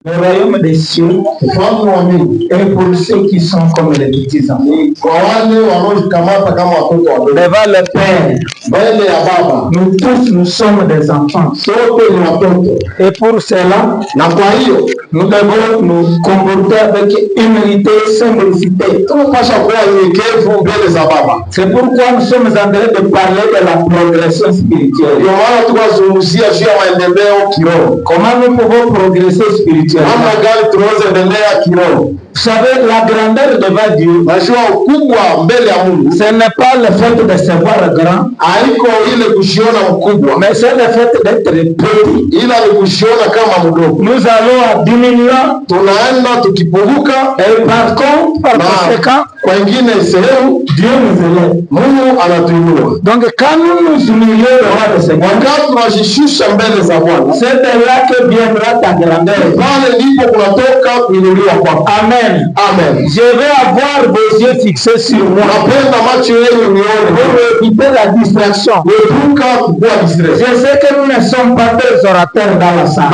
Le royaume des cieux est pour ceux qui sont comme les petits enfants. Devant le Père, nous tous nous sommes des enfants. Et pour cela, nous devons nous comporter avec humilité et simplicité. C'est pourquoi nous sommes en train de parler de la progression spirituelle. Comment nous pouvons progresser spirituellement? Vous savez, la grandeur devant Dieu, ce n'est pas le fait de se voir grand, mais c'est le fait d'être petit. Nous allons à diminuer, et par contre, par conséquent, Dieu nous élève. Donc quand nous nous humilions devant le Seigneur, c'est de là que viendra ta grandeur. Amen. Amen. Je vais avoir vos yeux fixés sur moi pour éviter la distraction. Je sais que nous ne sommes pas des orateurs dans la salle.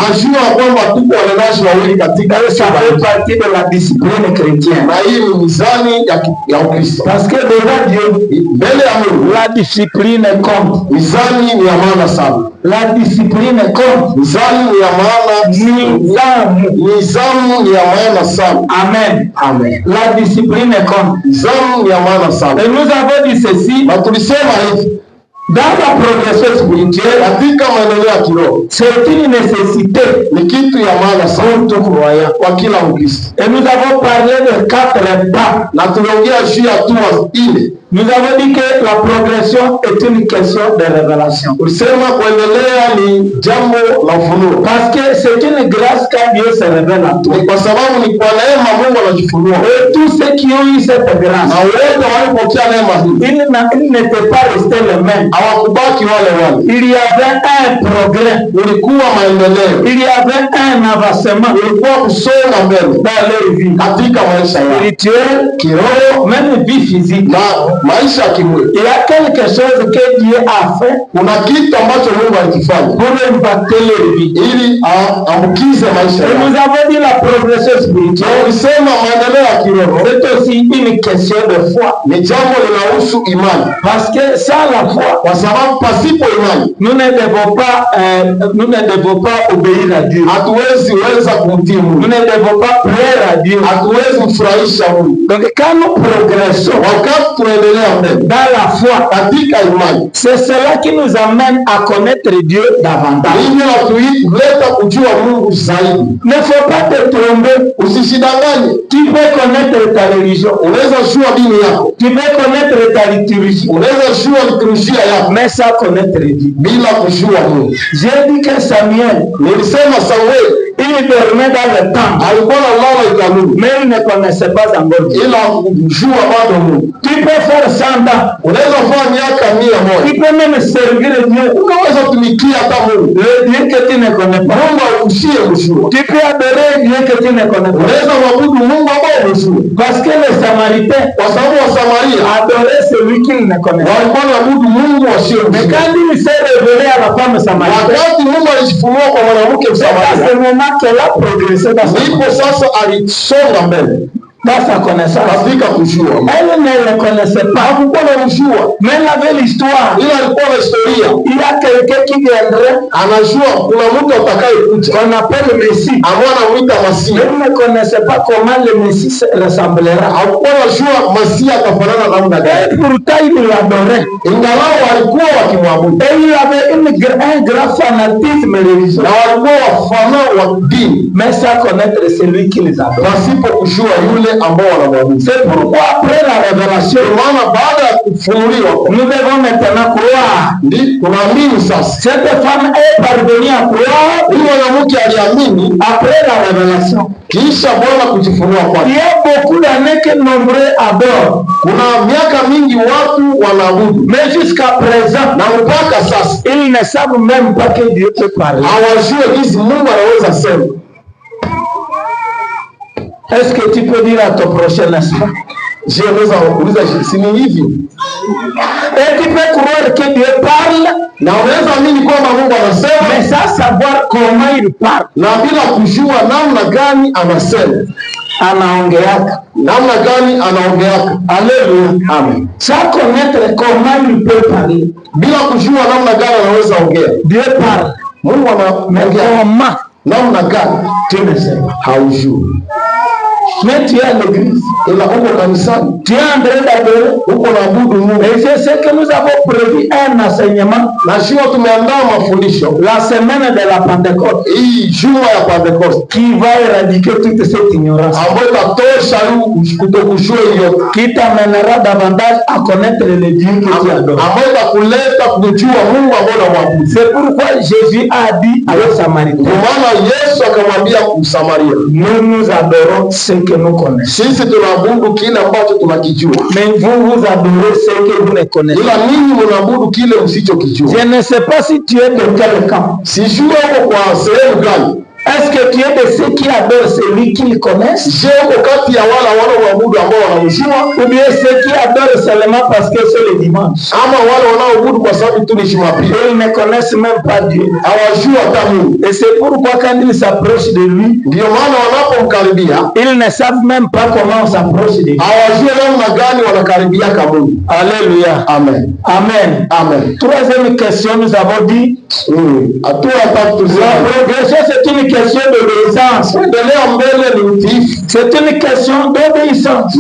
Ça fait partie de la discipline chrétienne. Parce que devant Dieu, la discipline compte. La discipline compte. Amen. Amen. La discipline compte. Et nous avons dit ceci. Dans la progression spirituelle, c'est une nécessité pour tout croyant. Et nous avons parlé de 4 pas. Nous avons dit que la progression est une question de révélation. Parce que c'est une grâce quand Dieu se révèle à toi. Et tous ceux qui ont eu cette grâce, ils n'étaient pas restés les mêmes. Il y avait un progrès. Il y avait un avancement dans leur vie spirituelle, même vie physique. Il y a quelque chose que Dieu a fait pour impacter leur vie. Et nous avons dit la progression spirituelle, c'est aussi une question de foi. Parce que sans la foi, nous ne devons pas obéir à Dieu. Nous ne devons pas plaire à Dieu. Donc quand nous progressons dans la foi, c'est cela qui nous amène à connaître Dieu davantage. Ne faut pas te tromper. Tu peux connaître ta religion, tu peux connaître ta liturgie, mais sans connaître Dieu. J'ai dit que Samuel, il dormait dans le temple, mais il ne connaissait pas encore Dieu. Tu peux faire 100 ans, tu peux même servir Dieu, le Dieu que tu ne connais pas. Tu peux adorer Dieu que tu ne connais pas. Parce que les Samaritains adoraient celui qu'ils ne connaissent pas. Mais quand il s'est révélé à la femme samaritaine, c'est à ce moment qu'elle a progressé dans sa connaissance. Elle ne le connaissait pas. Mais elle avait l'histoire. Il y a quelqu'un qui viendrait, qu'on appelle le Messie. Elle ne connaissait pas comment le Messie ressemblera. Et pourtant il l'adorait. Et il avait un grand fanatisme religieux. Mais sans connaître celui qui les adore. C'est pourquoi après la révélation, nous devons maintenant croire. Cette femme est parvenue à croire après la révélation. Il y a beaucoup d'années que nombreux adorent. Mais jusqu'à présent, ils ne savent même pas que Dieu peut parler. Est-ce que tu peux dire à ton prochain, n'est-ce pas? Et tu peux croire que Dieu parle, na unaweza amini kwamba Mungu anasema, mais sans savoir comment il parle, na bila kujua namna gani anasema. Anaongeaka. Namna gani anaongeaka. Alléluia. Amen. Sans connaître comment il peut parler, bila kujua namna gani anaweza ongea. Dieu parle. Mungu anaongea. Comment? Namna gani? Tu ne sais pas. Haujui. Mais tu es à l'église, ila uko kanisani, tu es en train d'adorer, uko naabudu Mungu. Et c'est ce que nous avons prévu, un enseignement. Na sio tumeandaa mafundisho la semaine de la Pentecôte, hii juma ya Pentecoste, qui va éradiquer toute cette ignorance, ambayo itatosha kutokushua hiyo, qui t'amènera davantage à connaître le Dieu que tu adores, ambayo itakuleta kujua Mungu ambaye unamwabudu. C'est pourquoi Jésus a dit à la Samaritaine, kwa maana Yesu akamwambia Msamaria, nous adorons ce que nous connaissons. Sisi tunaabudu kile ambacho tunakijua. Mais vous adorez ce que vous ne connaissez. Ila ninyi mnaabudu kile msichokijua. Je ne sais pas si tu es de quel camp. Sijui uko kwa sehemu gani. Est-ce que tu es de ceux qui adorent celui qu'ils connaissent? Je uko kati ya wala wanaoabudu ambao wanamjua, ou bien ceux qui adorent seulement parce que c'est le dimanche? Ama wale wanaoabudu kwa sababu tu ni Jumapili. Ils ne connaissent même pas Dieu. Hawajui hata Mungu. Et c'est pourquoi quand ils s'approchent de lui, ndio maana wanapomkaribia, ils ne savent même pas comment on s'approche de lui. Hawajui namna gani wanakaribia kwa Mungu. Alléluia. Amen. Amen. Amen. Troisième question, nous avons dit, la progression, c'est une question d'obéissance. C'est une question d'obéissance.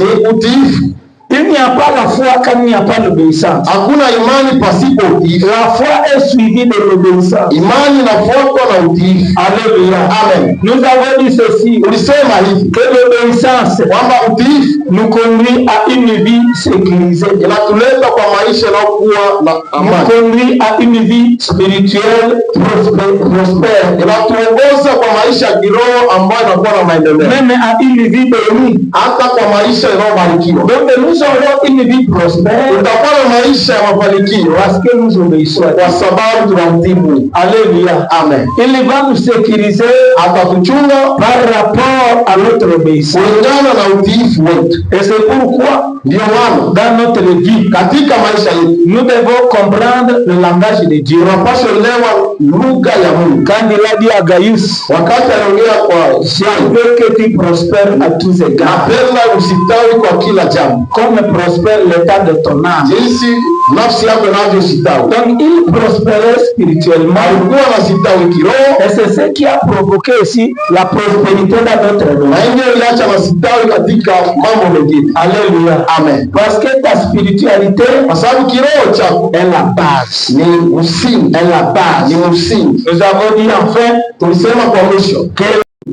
Il n'y a pas la foi quand il n'y a pas l'obéissance. Hakuna imani pasipo utiifu. La foi est suivie de l'obéissance. Imani inafuatwa na utiifu. Alléluia. Amen. Nous avons dit ceci. Ulisema hivi que l'obéissance kwamba utiifu nous conduit à une vie sécurisée. Inatuleta kwa maisha na kuwa na amani. Nous conduit à une vie spirituelle prospère. Inatuongoza kwa maisha ya kiroho ambayo inakuwa na maendeleo. Même à une vie bénie. Hata kwa maisha yanayobarikiwa. Donc nous aurons une vie prospère. Tutakuwa na maisha ya mafanikio parce que nous obéissons. Kwa sababu tunamtii. Alléluia. Amen. Il va nous sécuriser atatuchunga par rapport à notre obéissance. Kulingana na utiifu wetu. Et c'est pourquoi ndio maana dans notre vie, katika maisha yetu, nous devons comprendre le langage de Dieu. Tunapaswa elewa lugha ya Mungu. Quand il a dit à Gaius, wakati anaongea kwa je veux que tu prospères à tous égards. Napenda usitawi kwa kila jambo. Comme prospère l'état de ton âme. Jinsi nafsi yako inavyositawi. Donc il prospérait spirituellement. Alikuwa anasitawi kiroho. Et c'est ce qui a provoqué aussi la prospérité dans notre domaine. Na hiyo iliacha masitawi katika mambo mengine. Alléluia. Amen. Parce que ta spiritualité, kwa sababu kiroho chako est la base. Ni msingi. Est la base. Ni msingi. Nous avons dit enfin, tulisema kwa mwisho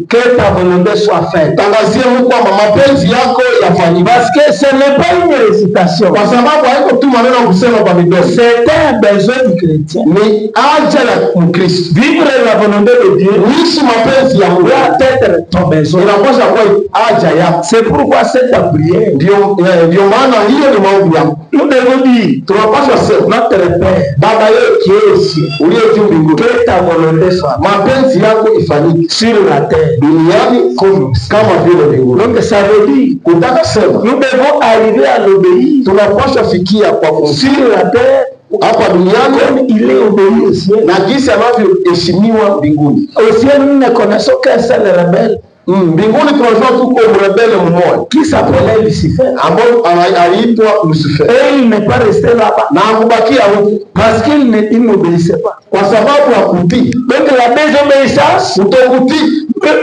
que ta volonté soit faite. Tangazia Mungu kwamba mapenzi yako yafanyike. Parce que ce n'est pas une récitation. Kwa sababu haiko tu maneno ya kusema kwa midomo. C'est un besoin du chrétien. Ni haja ya Mkristo. Vivre la volonté de Dieu. Kuishi mapenzi ya Mungu doit être ton besoin. Inapaswa kuwa haja yako. C'est pourquoi cette prière. Ndio maana hiyo ni maombi yako. Nous devons dire, tunapaswa sema, notre Père, Baba yetu qui est ici, uliye juu mbinguni, que ta volonté soit, mapenzi yako ifanyike sur la terre, duniani kama vile mbinguni. Donc ça veut dire, kutaka sema, nous devons arriver à l'obéir. Tunapaswa fikia kwa sur la terre hapa duniani comme il est obéi au ciel. Na jinsi anavyoheshimiwa mbinguni. Au ciel nous ne connaissons qu'un seul rebelle. Mbinguni tunajua tuko rebelle mmoja qui s'appelait Lucifer, ambaye aliitwa Lucifer. Et il n'est pas resté là-bas na hakubakia huko parce qu'il n'obéissait pas, kwa sababu hakutii. Donc la désobéissance kutokutii peut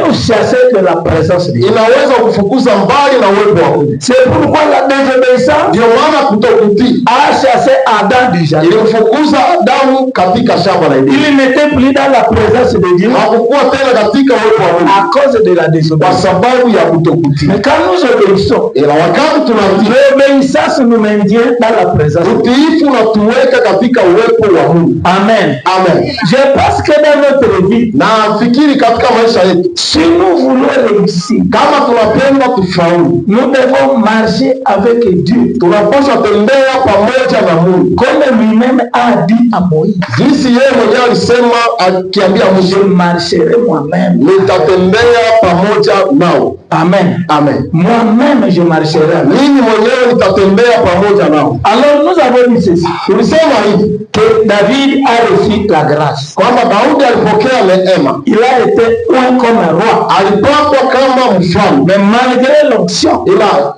nous chasser de la présence de Dieu. Inaweza kufukuza mbali na uwepo wa Mungu. C'est pourquoi la désobéissance ndio maana kutokutii a chassé Adam du jardin. Ilimfukuza Adamu katika shamba la Edeni. Il n'était plus dans la présence de Dieu. Hakukuwa tena katika uwepo wa Mungu. À cause de la désobéissance. Kwa sababu ya kutokutii. Mais quand nous obéissons, ila wakati tunatii, l'obéissance nous maintient dans la présence. Utiifu unatuweka katika uwepo wa Mungu. Amen. Amen. Je pense que dans notre vie, nafikiri katika maisha yetu, si nous voulons réussir, kama tunapenda tufaulu, nous devons marcher avec Dieu. Tunapaswa tembea pamoja na Mungu. Comme lui-même a dit à Moïse. Jinsi yeye mwenyewe alisema akiambia Musa, je marcherai moi-même. Nitatembea pamoja nao. Amen. Amen. Moi-même je marcherai. Mimi mwenyewe nitatembea pamoja nao. Alors nous avons dit ceci. Tulisema hivi Que David a reçu la grâce. kwamba Daudi alipokea neema. Il a été un comme un roi. Alipakwa kama mfalme. Mais malgré l'onction, Ila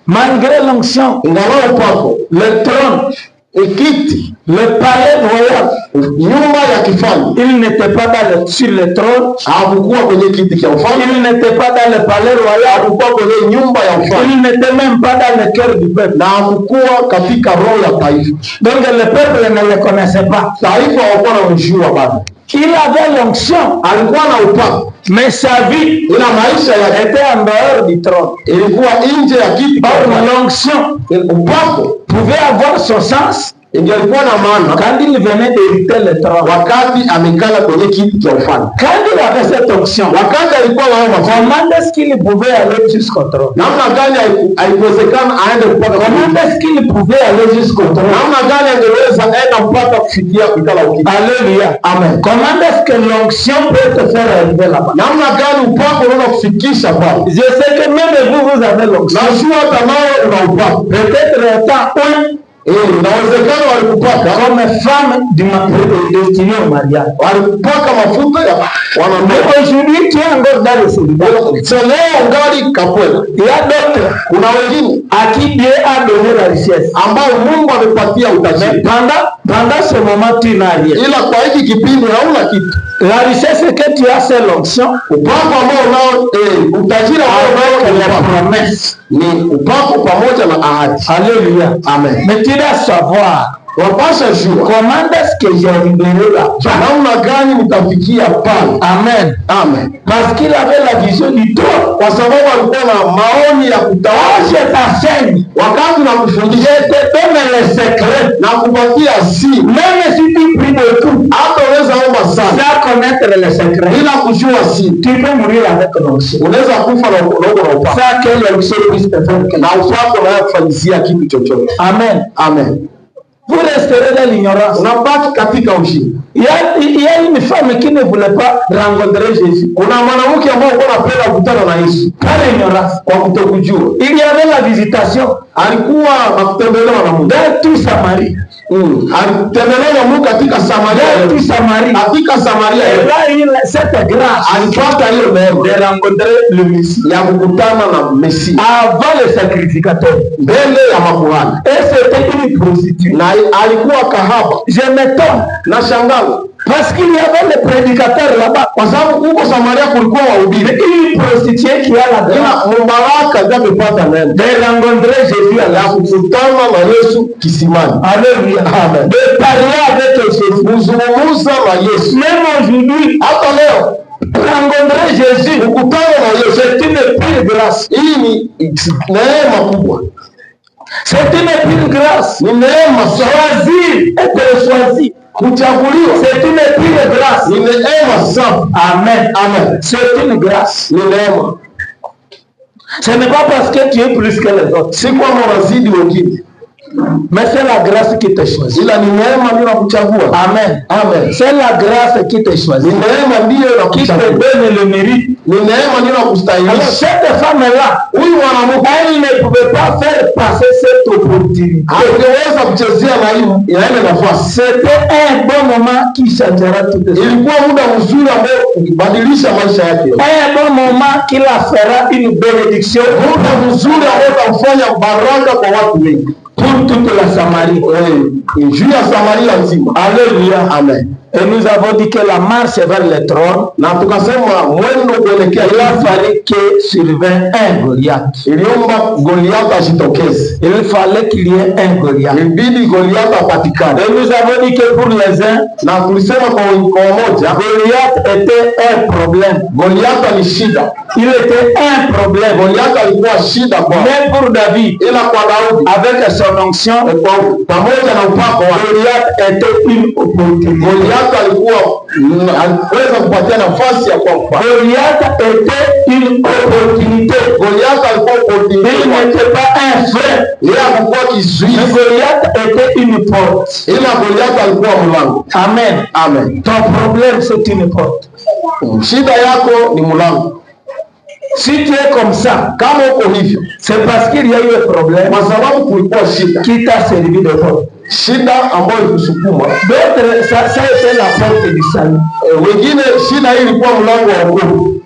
malgré l'onction, ingawa upako, le trône, kiti, le palais royal, nyumba ya kifalme, il n'était pas sur le trône, hakukuwa kwenye kiti cha ufalme, il n'était pas dans le palais royal, hakukuwa kwenye nyumba ya ufalme, il n'était même pas dans le cœur du peuple. na hakukuwa katika roho ya taifa. Donc le peuple ne le connaissait pas. Taifa hawakuwa wanamjua bado. Il avait l'onction, Alikuwa na upako, mais sa vie ila maisha yake était en dehors du trône. ilikuwa nje ya kiti cha Or ufalme. l'onction Upako pouvait avoir son sens ingelikuwa na maana quand il venait d'hériter le trône. wakati amekala kwenye kiti cha ufalme. Quand il avait cette onction, Wakati alikuwa na mafuta, comment est-ce qu'il pouvait aller jusqu'au trône? namna gani haikuwezekana aende mpaka Comment est-ce qu'il pouvait aller jusqu'au trône? namna gani angeweza enda mpaka kufikia kikala ukiti. Alléluia. Amen. Comment est-ce que l'onction peut te faire arriver là-bas? Namna gani upako unaweza kufikisha pale. Je sais que même vous avez l'onction. Najua hata nawe una upako. Peut-être étant un Inawezekana walikupaka comme femme destinée au mariage. walikupaka mafuta ya Mais wanandoa. aujourd'hui, tu es encore dans le célibat. Leo ngali kapwela. Il y a d'autres Kuna wengine à qui Dieu a donné la richesse. ambao Mungu amepatia Mais utajiri. pendant ce moment, tu n'as rien. Ila kwa hiki kipindi hauna kitu. La richesse que tu as, c'est l'onction. Upako ambao unao utajiri ambao unao Avec ni les upako. promesses. Ni upako pamoja na ahadi. Alléluia. Amen. Mais tu dois savoir Wapasha jua comment est-ce que j'arriverai là. namna gani mtafikia pale. Amen. Amen. Parce qu'il avait la vision du trône. Kwa sababu alikuwa na maoni ya Quand kutawala. je t'enseigne, Wakati na je kufundisha te donne les secrets. na kupatia siri, Même si tu pries de tout, hata unaweza omba sana sans connaître les secrets, bila kujua siri, tu peux mourir avec l'onction. unaweza kufa na uko na upako Sans que l'onction puisse te faire quelque na chose. upako na kufanyisia kitu chochote. Amen. Amen. Vous resterez dans l'ignorance. Unabaki katika ushindi. Il y a une femme qui ne voulait pas rencontrer Jésus. Kuna mwanamke ambaye alikuwa anapenda kukutana na Yesu Par ignorance. kwa kutokujua. Il y avait la visitation Alikuwa akitembelewa na Mungu. dans tout Samarie. Alitembelewa na Mungu katika Dans Samaria. tout Samarie. Katika Samaria Et là, il a cette grâce alipata hiyo neema de rencontrer le Messie ya kukutana na Mesia avant le sacrificateur. mbele ya makuhani, Et c'était une prostituée. na alikuwa kahaba. Je m'étonne Na shangalo parce qu'il y avait le prédicateur là-bas. kwa sababu huko Samaria kulikuwa Mais wahubiri, une prostituée qui a la grâce ila mubaraka amepata neema de rencontrer Jésus à ya la kukutana na Yesu kisimani. Alléluia. Amen. De parler avec Jésus. Kuzungumza na Yesu. Même aujourd'hui, Hata leo rencontrer Jésus, kukutana na Yesu, c'est une pure grâce. hii ni neema kubwa, C'est une pure grâce. ni neema sana. Choisir, être choisi, Kuchaguliwa c'est une pure grâce. ni neema sana. Amen. Amen. C'est une grâce. Ni neema, Ce n'est pas parce que tu es plus que les autres, si kwamba unazidi wengine, mais c'est la grâce qui te choisit. ila ni neema ndio inakuchagua. Amen. Amen. C'est la grâce qui te Ni choisit, neema ndiyo qui te inakuchagua, donne le mérite. ni neema ndiyo Alors inakustahilisha. cette femme-là, Huyu mwanamke elle ne pouvait pas faire passer cette opportunité. angeweza kuchezea na hiyo inaenda nafasi. C'était un bon moment qui changera toutes les choses. Ilikuwa muda mzuri ambao ukibadilisha maisha yake, Un bon moment qui la fera une bénédiction muda mzuri ambao utamfanya baraka kwa watu wengi, pour toute la Samarie. juu ya Samaria nzima. Alléluia. Amen. Et nous avons dit que la marche vers le trône, Na tukasema mwendo kuelekea il a hivi, fallu que survint un Goliath. iliomba Goliath ajitokeze, Il fallait qu'il y ait un Goliath. ilibidi Goliath apatikane. Et nous avons dit que pour les uns, Na tulisema kwa moja, Goliath était un problème. Goliath ni shida, Il était un problème. Goliath alikuwa shida kwa, Même pour David, ila kwa Daudi avec son onction, pamoja na upako wa Goliath était une opportunité. Goliath aliweza kupatia nafasi ya kuwa mfalme. Goliath était une opportunité. Goliath alikuwa Il opportunity, n'était pas un frein. yeye hakuwa Mais kizuizi, Goliath était une porte. ila Goliath alikuwa mlango. Amen. Amen. Ton problème, c'est une porte. Shida yako ni mlango. Si tu es comme ça, kama uko hivyo, c'est parce qu'il y a eu un problème, kwa sababu kulikuwa shida qui t'a servi de porte. Shida ambayo ikusukuma. D'autres, ça a été la porte du salut. Wengine shida hii ilikuwa mlango wa wokovu.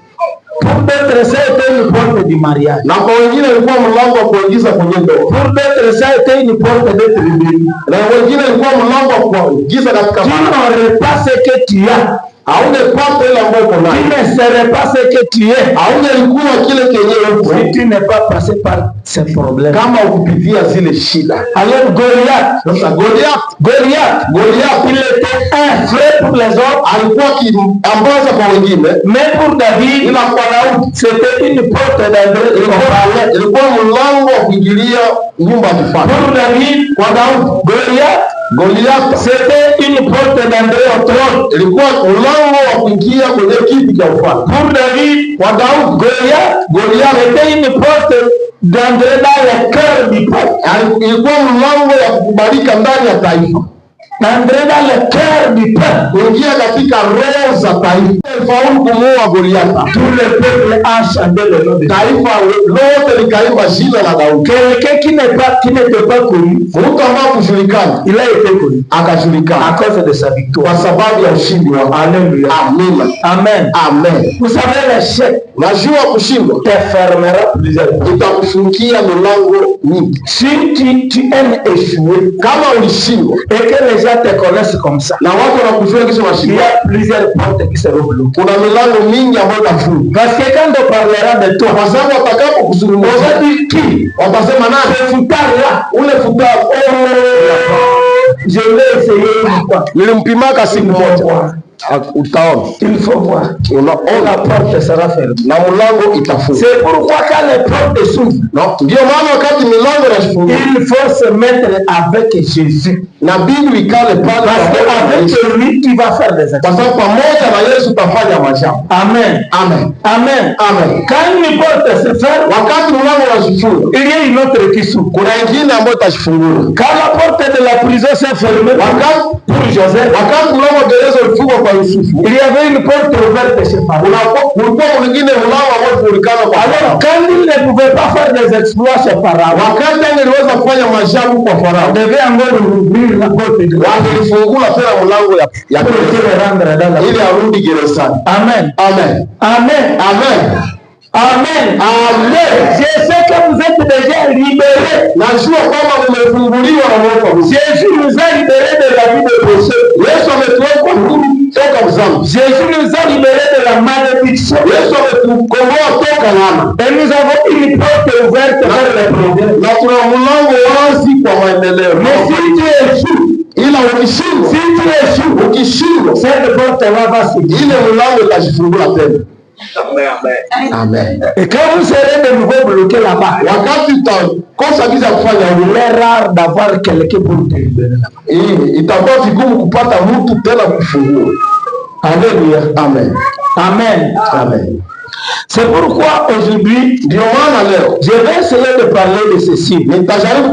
Pour d'autres, ça a été une porte du mariage. Na kwa wengine ilikuwa mlango wa kuingiza kwenye ndoa. Pour d'autres, ça a été une porte d'être libre. Na wengine ilikuwa mlango wa kuingiza katika tu n'aurais pas ce que tu as. Haungepata ile ambayo uko nayo. Tu ne serais pas ce que tu es. Haungelikuwa kile kenyewe uko. Si tu n'es pas passé par ces problèmes. Kama ukupitia zile shida. Alors Goliath. Sasa Goliath, il était un frère pour les autres. Alikuwa kiambaza kwa wengine. Mais pour David, ila kwa Daudi, c'était une porte d'entrée. Ilikuwa mlango wa kuingilia nyumba ya kifalme. Pour David, kwa Daudi, Goliath c'était une porte d'entrée au trône. Ilikuwa mlango wa kuingia kwenye kiti cha ufalme. Pour David, kwa Daudi, Goliath c'était une porte d'entrée dans le cœur du peuple. Ilikuwa mlango ya kukubalika ndani ya taifa. D'entrer dans le cœur du peuple. Kuingia katika roho za taifa. Faulu kumuua Goliath. Tout le peuple a chanté le nom de Dieu. Taifa lote likaimba jina la Daudi. Quelqu'un qui n'était pas connu, mtu ambaye kujulikana, il a été connu. Akajulikana à cause de sa victoire. Kwa sababu ya ushindi wake. Alléluia. Amen. Amen. Amen. Vous savez l'échec. Najua kushindwa te fermera plusieurs portes. Itakufungia milango mingi. Si tu aimes échouer, kama ulishindwa, et que les gens te connaissent comme ça, na watu wanakujua kisha il y unashindwa, a plusieurs portes qui seront bloquées. kuna milango mingi ambayo itafungwa. Parce que quand on parlera de toi, kwa sababu watakapokuzungumzia, on va dire qui? Watasema nani? Futari ule futari. Je l'ai essayé une fois. Nilimpimaka siku moja. Utaona. Il faut voir. La porte sera fermée. Na mlango itafungwa. C'est pourquoi quand les portes s'ouvrent, ndio maana wakati milango inafungwa, il faut se mettre avec Jésus. Na Biblia ikale pale, parce que avec lui tu vas faire des actions. Kwa sababu pamoja na Yesu utafanya majambo. Amen. Amen. Amen. Amen. Quand une porte se ferme, wakati mlango unajifunga, il y a une autre qui s'ouvre. Kuna ingine ambayo itashifungua. Quand la porte de la prison s'est fermée, pour Joseph, wakati mlango wa gereza ulifungwa kwa Yusufu, il y avait une porte ouverte chez Pharaon. Kulikuwa mwingine mlango ambao ulifungulikana kwa Farao. Alors quand il ne pouvait pas faire des exploits chez Pharaon, wakati angeliweza kufanya majambo kwa Farao, devait encore ouvrir la porte de la wangelifungua tena mlango ya ili arudi gerezani. Amen. Amen. Amen. Amen. Amen. Amen. Je sais que vous êtes déjà libérés. Najua kwamba mmefunguliwa na Mungu. Jésus nous a libérés de la vie de péché. Yesu ametuweka huru toka dhambi. Jésus nous a libérés de la malédiction. Yesu ametukomboa toka laana. Et nous avons une porte ouverte vers les progrès. Na tuna mlango wazi kwa maendeleo. Mais si tu échoues, ila ukishindwa, ukishindwa, cette porte va se fermer. Ile mlango itajifungua tena. Amen. Amen. Et quand vous serez de nouveau bloqué là-bas, wakati utakosa giza kufanya, il est rare d'avoir quelqu'un pour te libérer là-bas. Itakuwa vigumu kupata mtu tena kufungua. Alléluia. Amen. Amen. Amen. C'est pourquoi aujourd'hui, ndio maana leo je vais essayer de parler de ceci. Nitajaribu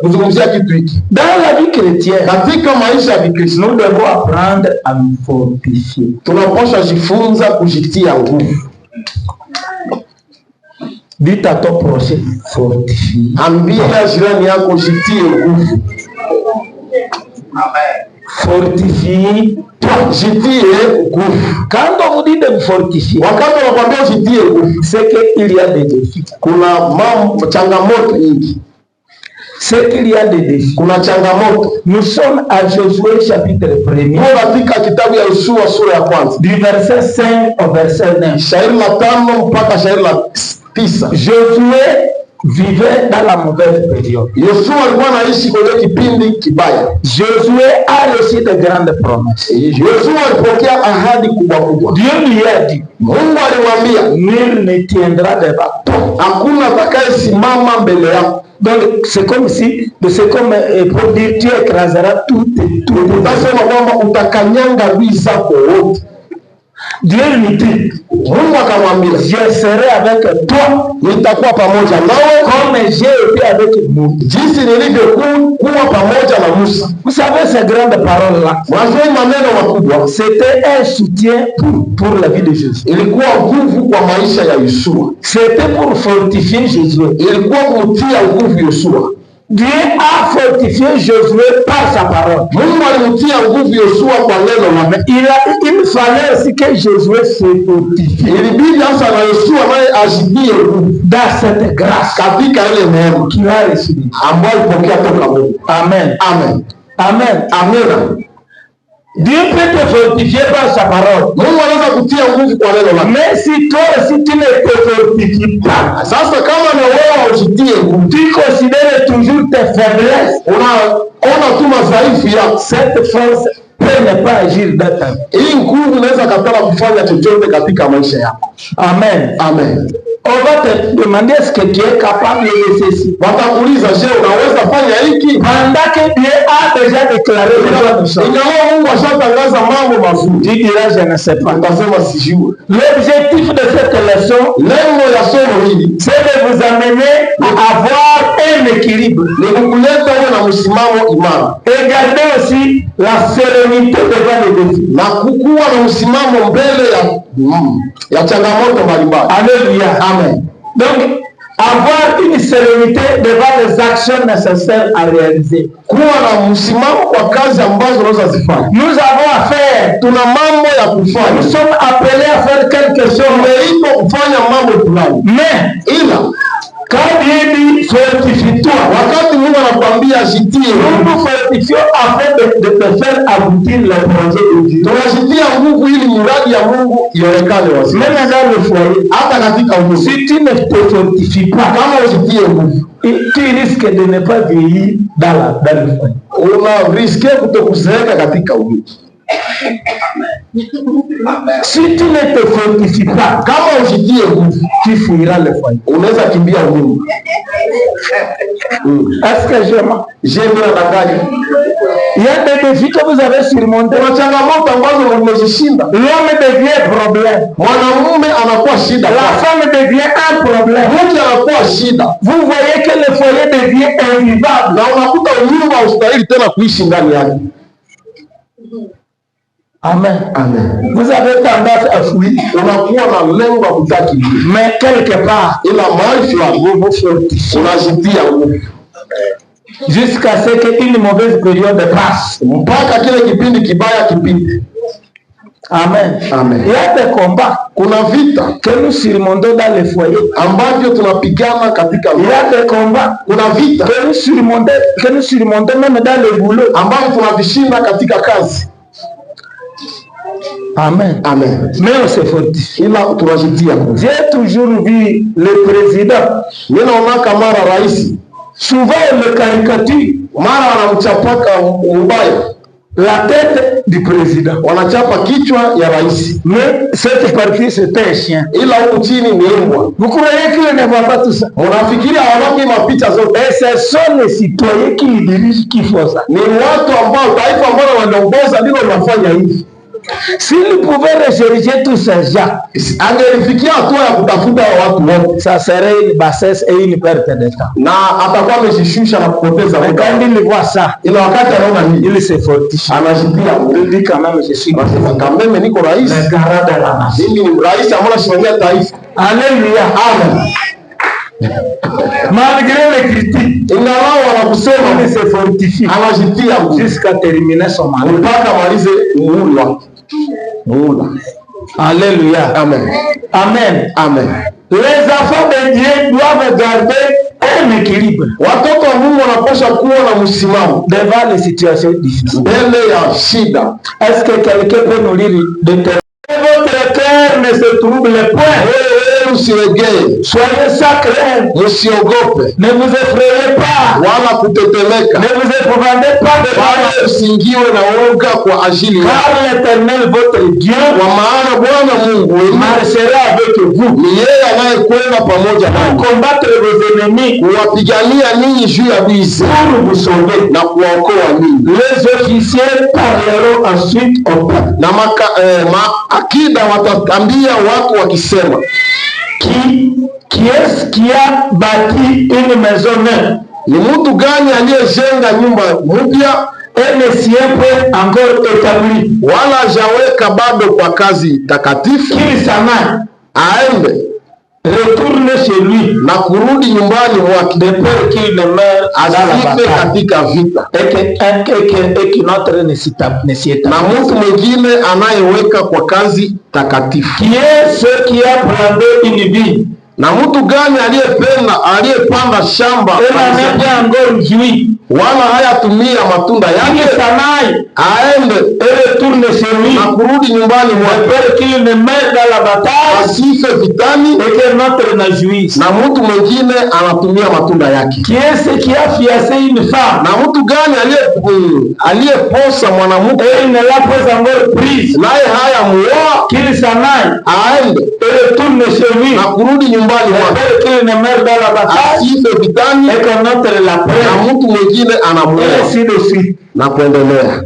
kuzungumzia kitu hiki. Dans la vie chrétienne, katika maisha ya Kikristo, nous devons apprendre à nous fortifier. Tunapaswa jifunza kujitia nguvu. Dites à ton prochain, fortifie. Ambia jirani yako jitie nguvu. Amen. Fortifie. Jitie nguvu. Quand on vous dit de vous fortifier, wakati wanakuambia jitie nguvu, c'est qu'il y a des défis. Kuna changamoto nyingi. C'est qu'il y a des défis. Kuna changamoto. Nous sommes à Josué chapitre 1er. Katika kitabu ya Yoshua sura ya kwanza. Du verset 5 au verset 9. Shairi la 5 mpaka shairi la 9. Josué vivait dans la mauvaise période. Yoshua alikuwa anaishi kwenye kipindi kibaya. Josué a reçu de grandes promesses. Yoshua alipokea ahadi kubwa kubwa. Dieu lui a dit, Mungu alimwambia, nul ne tiendra devant toi. Hakuna atakayesimama mbele yako. Donc c'est comme si, c'est comme pour dire tu écraseras tout et tout. Utasema kwamba utakanyanga adui zako wote. Dieu lui dit, Mungu akamwambia, je serai avec toi, nitakuwa pamoja nawe comme j'ai été avec Moïse. jinsi nilivyokuwa pamoja na Musa. Vous savez ces grandes paroles là, Mwajua maneno makubwa, c'était un soutien pour la vie de Jésus. Ilikuwa nguvu kwa maisha ya Yeshua. C'était pour fortifier Jésus. Ilikuwa kumtia nguvu Yeshua. Dieu a fortifié Josué par sa parole. Mungu alimtia nguvu Yoshua kwa neno lake. Il fallait aussi que Josué se fortifie. Ilibidi sasa na Yoshua naye ajibie dans cette grâce katika ile neema qu'il a reçue ambayo alipokea toka Mungu. Amen. Amen. Amen. Amen. Dieu peut te fortifier par sa parole. Mungu anaweza kutia nguvu kwa neno lake. Mais si toi aussi tu ne te fortifies pas, sasa kama na wewe usitie nguvu, tu considères toujours tes faiblesses, unaona tu madhaifu ya cette force peut ne pas agir dans ta vie. Hii nguvu inaweza katala kufanya chochote katika maisha yako. Amen. Amen. On va te demander ce que tu es capable de ceci. Watakuuliza, je, unaweza fanya hiki? Pendant que Dieu a déjà déclaré ingawa Mungu ashatangaza mambo mazuri, tu diras je ne sais pas. Utasema sijui. L'objectif de cette leçon, lengo la somo hili, c'est de vous amener à avoir un équilibre. Ni kukuleta uwe na msimamo imara. Et garder aussi la sérénité devant les défis. Na kukuwa na msimamo mbele ya changamoto mbalimbali. Alléluia. Amen. Donc, avoir une sérénité devant les actions nécessaires à réaliser. Kuwa na msimamo kwa kazi ambazo unaweza zifanya. Nous avons à faire. Tuna mambo ya kufanya. Nous sommes appelés à faire quelque chose. Tumeitwa kufanya mambo fulani. Mais, ila quand Dieu dit fortifie-toi, wakati Mungu anakuambia jitie, nous nous fortifions afin de te faire aboutir le projet de Dieu. Tunajitia nguvu ili miradi ya Mungu ionekane wazi. Même dans le foyer, hata katika ulimwengu. Si tu ne te fortifies pas, kama usitie nguvu, tu risques de ne pas vieillir dans le foyer. Una risque kutokuzeeka katika ulimwengu. Si tu ne te fortifies pas, kama usitie nguvu, tu fuiras le foyer. Unaweza kimbia ulimwengu. Est-ce que j'aime la gagne? Il y a des défis que vous avez surmontés. L'homme devient problème. La femme devient un problème. Vous voyez que le foyer devient invivable. Amen. Amen. Vous avez tendance à fuir. Mais quelque part, vous vous fortifiez. Jusqu'à ce qu'une mauvaise période passe. Amen. Amen. Il y a des combats que nous surmontons dans les foyers. Il y a des combats que nous surmontons même dans le boulot. Amen. Amen. Mais on se fortifie. J'ai toujours vu le président. Souvent le caricature. La tête du président. Mais cette partie c'était un chien. Vous croyez qu'il ne voit pas tout ça? Et ce sont les citoyens qui le dirigent qui font ça. S'il pouvait rechercher tous ces gens, ça serait une bassesse et une perte de temps. Mais quand il voit ça, il se fortifie. Il dit quand même je suis le garant de la nation. Alléluia. Amen. Malgré les critiques, il se fortifie jusqu'à terminer son mandat. Alléluia. Amen. Amen. Amen. Les enfants de Dieu doivent garder un équilibre devant les situations difficiles. Est-ce que quelqu'un peut nous lire de terre? Votre cœur ne se trouble point. usiregee. Soyez sans crainte. Msiogope. Ne vous effrayez pas. Wala kutetemeka. Ne vous épouvantez pas de Wala usiingiwe na woga kwa ajili yao. car l'Éternel votre Dieu Kwa maana Bwana Mungu wenu marchera avec vous. ni yeye anayekwenda pamoja Pour nanyi, combattre vos ennemis. kuwapigania ninyi juu ya adui zenu Pour vous sauver. na kuwaokoa ninyi. Les officiers parleront ensuite au peuple. Na maakida watatambia watu wakisema, Qui est-ce qui a bâti une maison neuve? ni mtu gani aliyejenga nyumba mpya Et ne s'y est pas encore établi. wala hajaweka bado kwa kazi takatifu, Qu'il s'en aille, aende retourne chez lui, na kurudi nyumbani mwake, de peur qu'il ne meure dans la asife bataille. katika vita, Et qu'une autre ne s'y établit. na mtu mwingine anayeweka kwa kazi takatifu. Qui est ce qui a planté une vigne? Na mtu gani aliyepanda shamba Et n'a même pas encore joui. wala hayatumia matunda Qu'il yake, s'en aille, aende et retourne chez lui, na kurudi nyumbani de mwake, peur qu'il ne meure dans la bataille. asife vitani, Et qu'un autre ne jouisse. na mtu mwingine anatumia matunda yake. Qui est ce qui a fiancé une femme? Na mtu gani aliyeposa mwanamke Et il ne l'a pas encore prise. naye hayamuoa, Qu'il s'en aille, aende et retourne chez lui, na kurudi nyumbani de mwake, peur qu'il ne meure dans la bataille. asife vitani, Et qu'un autre la na prenne. mtu mwingine Et anamuoa, ainsi de suite. na kuendelea.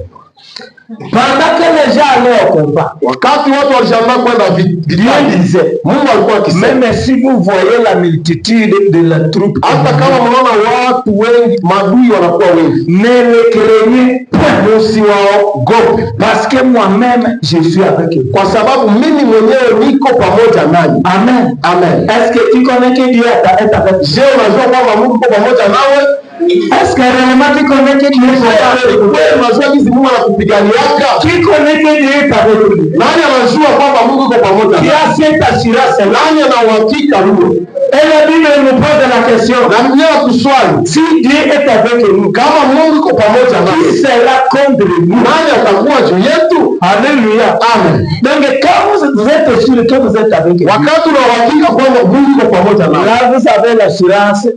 Pendant que les gens allaient au combat, Wakati watu walishangaa kwenda Dieu vitani, disait, Mungu alikuwa akisema, même si vous voyez la multitude de la troupe, hata kama mnaona watu wengi, maadui wanakuwa wengi, ne les craignez point, msiwaogope, parce que moi-même, je suis avec eux. kwa sababu mimi mwenyewe niko pamoja nanyi. Amen. Amen. Est-ce que tu connais que Dieu est avec toi? Je, unajua kwamba Mungu yuko pamoja nawe? Est-ce que réellement tu connais que Dieu est avec toi? Wewe unajua jinsi Mungu anakupiganiaka? Qui connaît que Dieu est avec lui? Nani anajua kwamba Mungu yuko pamoja Qui nawe? a cette assurance-là? Nani ana uhakika huo? Et la Bible nous pose la question. Na mwenyewe tuswali, Si Dieu est avec nous, kama Mungu yuko pamoja qui nawe, sera contre nous? nani atakuwa juu yetu? Alléluia. Amen. Donc quand vous êtes sûr que vous êtes avec Dieu, Wakati una uhakika kwamba Mungu yuko pamoja nawe, là vous avez l'assurance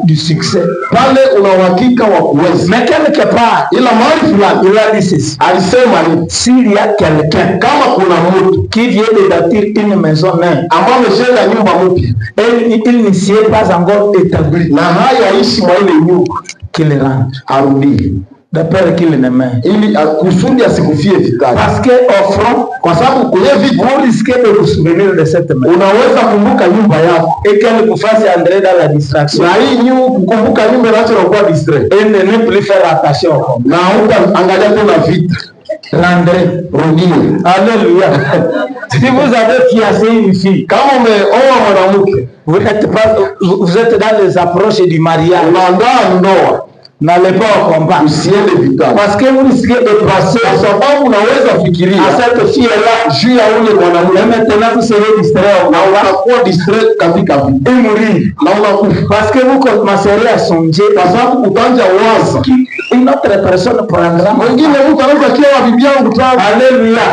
du succès. pale una uhakika wa kuweza. Mais quelque part, Ila mahali fulani il a dit ceci. alisema ni S'il y a quelqu'un kama kuna mtu qui vient de bâtir une maison neuve ambaye amejenga nyumba mpya et il ne s'y est pas encore établi, na hayaishi mwa ile nyumba, qu'il rentre, arudie de peur qu'il ne meure. ili kusudi asikufie vitani, Parce que au front, kwa sababu kwenye vita vous risquez de vous souvenir de cette maison unaweza kumbuka nyumba yako, et qu'elle vous fasse entrer dans la distraction na hii kukumbuka nyumba inacho na kuwa distrait, et ne plus faire attention au combat. na utaangalia tena vita. L'André. Rudie. Alléluia. Si vous avez fiancé une fille, Kama umeoa mwanamke, vous êtes dans les approches du mariage, unaandaa ndoa, n'allez pas au combat. usiende vitani, Parce que vous risquez de passer kwa sababu unaweza à fikiria cette fille-là juu ya ule et mwanamke maintenant vous serez distrait au na combat unakuwa distrait katika vita et mourir. na unakufa, Parce que vous commencerez à songer kwa sababu utanja waza une autre personne prendra. mwingine, mtu anaweza kiwa bibi yangu tano. Alléluia.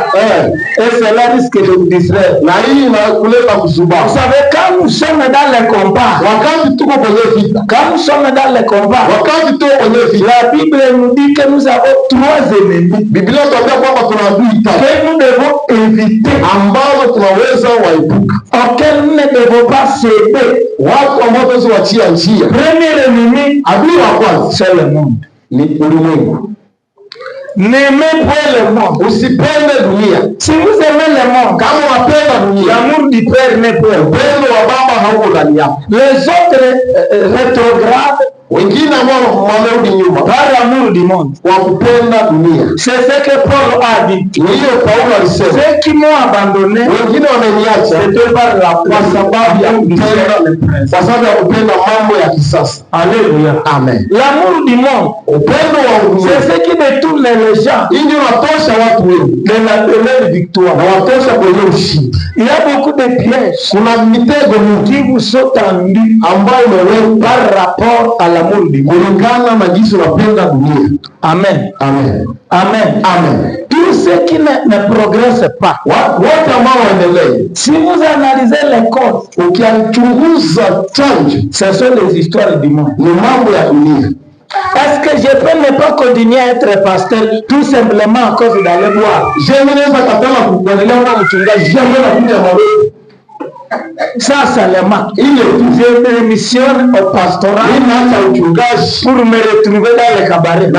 Et cela risque de vous distraire. Na hii inakuleta kusuba. Vous savez, quand nous sommes dans le combat, Wakati tuko kwenye vita, quand nous sommes dans le combat, wakati tuko kwenye vita, la Bible nous dit que nous avons 3 ennemis Biblia inatuambia kwamba tuna adui tatu que nous devons éviter, ambazo tunaweza waepuka, auxquels nous ne devons pas céder. watu ambao tunaweza wachia njia. Premier ennemi, Adui wa kwanza c'est le monde. ni ulimwengu. N'aimez point le monde. Usipende dunia. Si vous aimez le monde, Kama wapenda dunia, l'amour du Père n'est point. upendo wa baba hauko ndani yako. Les autres rétrogrades Wengine ambao wamerudi nyuma par l'amour du monde. kwa kupenda dunia. C'est ce que Paul a dit. Ni hiyo Paulo alisema, Ceux qui m'ont abandonné, wengine wameniacha c'était par la kwa sababu ya kupenda mambo ya kisasa. Alléluia. Amen. L'amour du monde, Upendo wa c'est dunia ce qui détourne les gens hii ndio unatosha watu wengi de la pleine victoire. na watosha kwenye ushindi. Il y a beaucoup de pièges Kuna mitego mingi qui vous sont tendus ambayo imewekwa par rapport rapport à l'amour du monde. kulingana na jinsi unapenda dunia. Amen. Amen. Amen. Amen. Tous ceux qui ne progressent pas, Wote ambao waendelee, si vous analysez les causes, ukichunguza chanjo, ce sont les histoires du monde. ni mambo ya dunia. Est-ce que je peux ne pas continuer à être pasteur tout simplement à cause d'aller boire? Je naweza katala kuendelea kuwa mchungaji jambo la kuja marefu. Ça seulement. Je démissionne au pastorat pour me retrouver dans le cabaret.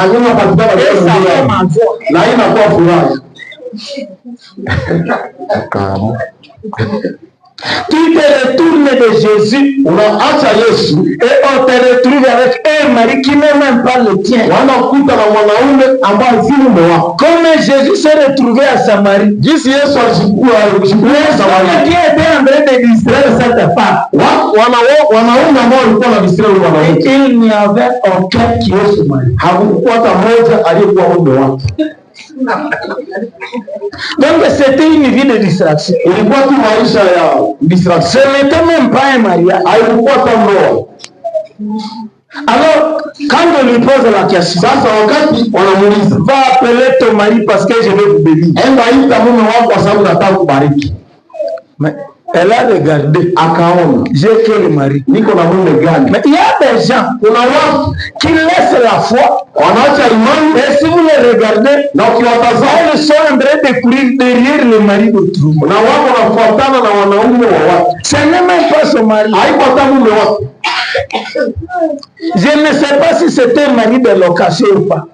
Tu te retournes de Jésus et on te retrouve avec un mari qui n'est même pas le tien. Comme Jésus s'est retrouvé à Samarie, le Seigneur qui était en train de distraire cette femme, il n'y avait aucun qui est ce mari. Donc c'était une vie de distraction. Ce n'était même pas un mariage. Alors, quand on lui pose la question, va appeler ton mari parce que je vais vous bénir. Mais elle a regardé. J'ai que le mari. Mais il y a des gens qui laissent la foi. Et si vous les regardez, ils sont en train de courir derrière le mari d'autrui. Ce n'est même pas son mari. Je ne sais pas si c'était un mari de location ou pas.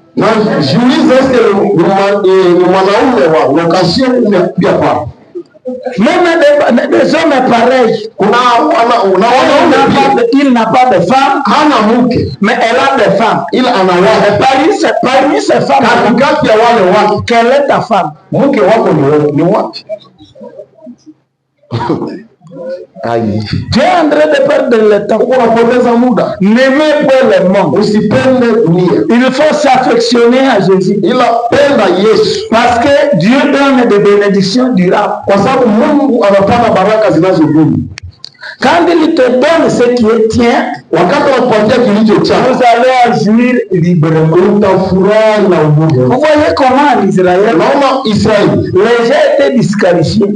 Même des hommes pareils. Il n'a pas de femme, mais elle a des femmes. Parmi ces femmes, quelle est ta femme? Tu es en train de perdre le temps. N'aimez pas le monde. Il faut s'affectionner à Jésus. Parce que Dieu donne des bénédictions durables. Quand il te donne ce qui est tien, vous allez agir librement. Vous voyez comment en Israël, les gens étaient disqualifiés.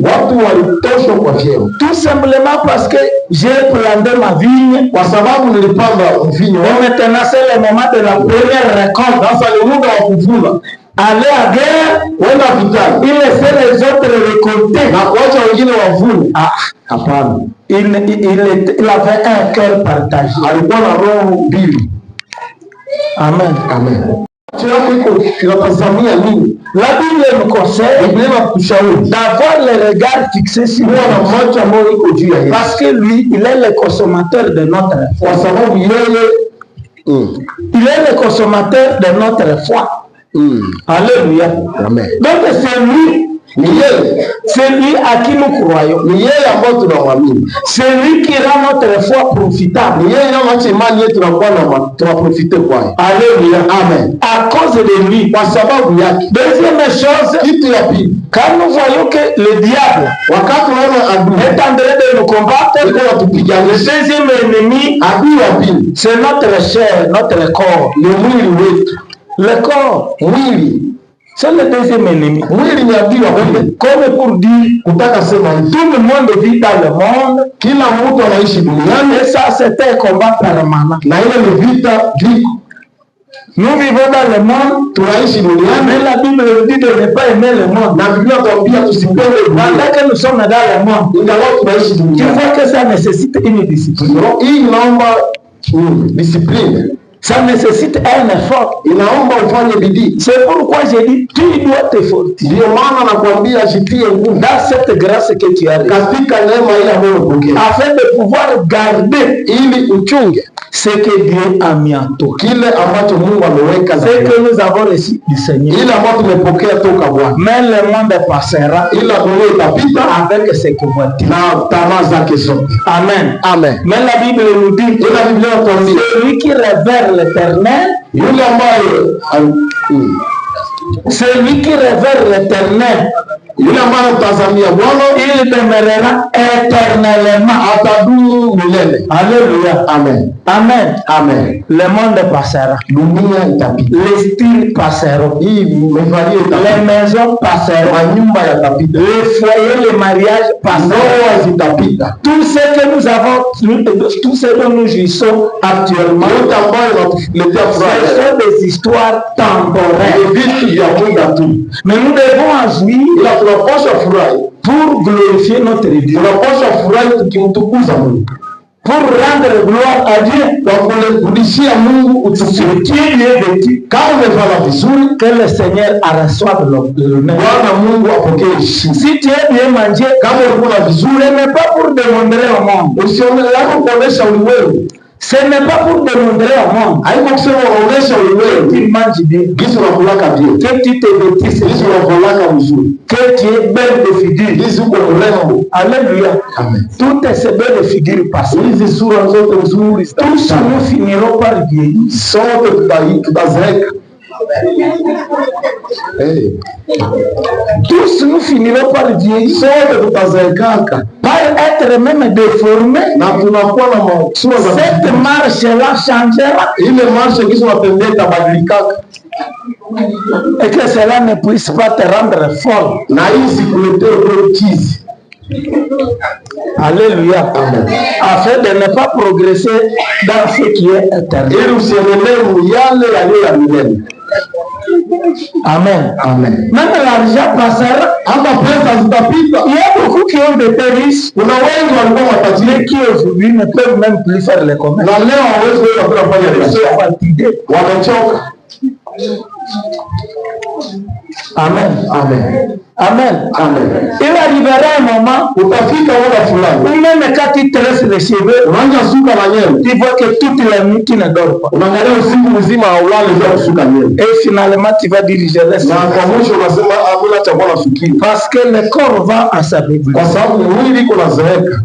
Tout simplement parce que j'ai planté ma vigne. Et maintenant c'est le moment de la première récolte. Aller à guerre, il laissait les autres récolter. Il avait un cœur partagé. Amen. Amen. La Bible nous conseille d'avoir le regard fixé sur lui. Parce que lui, il est le consommateur de notre foi. Il est le consommateur de notre foi. Alléluia. Amen. Donc c'est lui à qui nous croyons. C'est lui qui rend notre foi profitable. Alléluia. Amen. À cause de lui. Deuxième chose, quand nous voyons que le diable est en train de nous combattre, le deuxième ennemi, c'est notre chair, notre corps. Le corps, c'est le deuxième ennemi. Comme pour dire, tout le monde vit dans le monde. Et ça, c'était un combat permanent. Nous vivons dans le monde, mais la Bible nous dit de ne pas aimer le monde. Pendant que nous sommes dans le monde, tu vois que ça nécessite une discipline. Ça nécessite un effort. C'est pourquoi j'ai dit, tu dois t'efforcer. Dans cette grâce que tu as reçue, afin de pouvoir garder ce que Dieu a mis en toi. Ce que nous avons reçu du Seigneur. Mais le monde passera avec ce que voit. Amen. Amen. Mais la Bible nous dit, celui qui révère l'Éternel, celui qui révère l'Éternel Yule ambaye utazamia Bwana, il demeurera éternellement. atadumu milele. Alléluia. Amen. Amen. Amen. Le monde passera. Dunia itapita. Les styles passeront. Hii mevalie Les itapita. maisons passeront. Manyumba yatapita. Les foyers, les mariages passeront. Ndoa zitapita. Tout ce que nous avons, tout ce dont nous jouissons actuellement, Yote ambayo inatuletea ce furaha sont des histoires temporaires. ni vitu vya muda tu, Mais nous devons en jouir ila tunapaswa furahi. pour glorifier notre Dieu, Tunapaswa furahi tukimtukuza Mungu, pour rendre gloire à Dieu. kwa kurudishia Mungu utukufu. Qui est vêtu, Kama umevala vizuri, que le Seigneur reçoive l'honneur. Bwana Mungu apokee heshima. Si tu es bien mangé, Kama ulikula vizuri, ce n'est pas pour démontrer au monde. usione lako kuonesha ulimwengu. Ce n'est pas pour démontrer au monde Haiko kusema unaonesha que ulimwengu tu manges bien, gisi unakulaka bien, que tu te vêtisses, gisi unavalaka vizuri, que tu es belle de figure. gisi uko mrembo. Alléluia. Amen. Toutes ces belles figures passent. Hizi sura zote nzuri Tous zitapita. nous finirons par vieillir. Sote tutazeeka. Tous nous finirons par vieillir, Sote tutazeekaka par être même déformés. na tunakuwa na sura za Cette marche-là changera ile marshe gisi unatembea itabadilikaka, et que cela ne puisse pas te rendre folle. na hii sikuletee kwa chizi. Alléluia. Afin de ne pas progresser dans ce qui est éternel. Ili usiendelee yale yaliyo ya milele. Amen. Amen. Même l'argent passera. Hata pesa zitapita. Il y a beaucoup qui ont été riches, Kuna wengi walikuwa mais matajiri qui aujourd'hui ne peuvent même plus faire les commerces. na leo hawezi kwenda kufanya Ils biashara, sont fatigués. wamechoka. Amen. Amen. Amen. Amen. Il arrivera un moment Utafika muda fulani où même quand tu tresses les cheveux, unaanza suka na nywele, tu vois que toute la nuit tu ne dors pas. unaangalia usiku mzima haulali bila kusuka nywele, Et finalement tu vas dire je laisse. na kwa mwisho unasema amina chakula nasukia, Parce que le corps va à sa bébé. kwa sababu mwili iko nazeeka.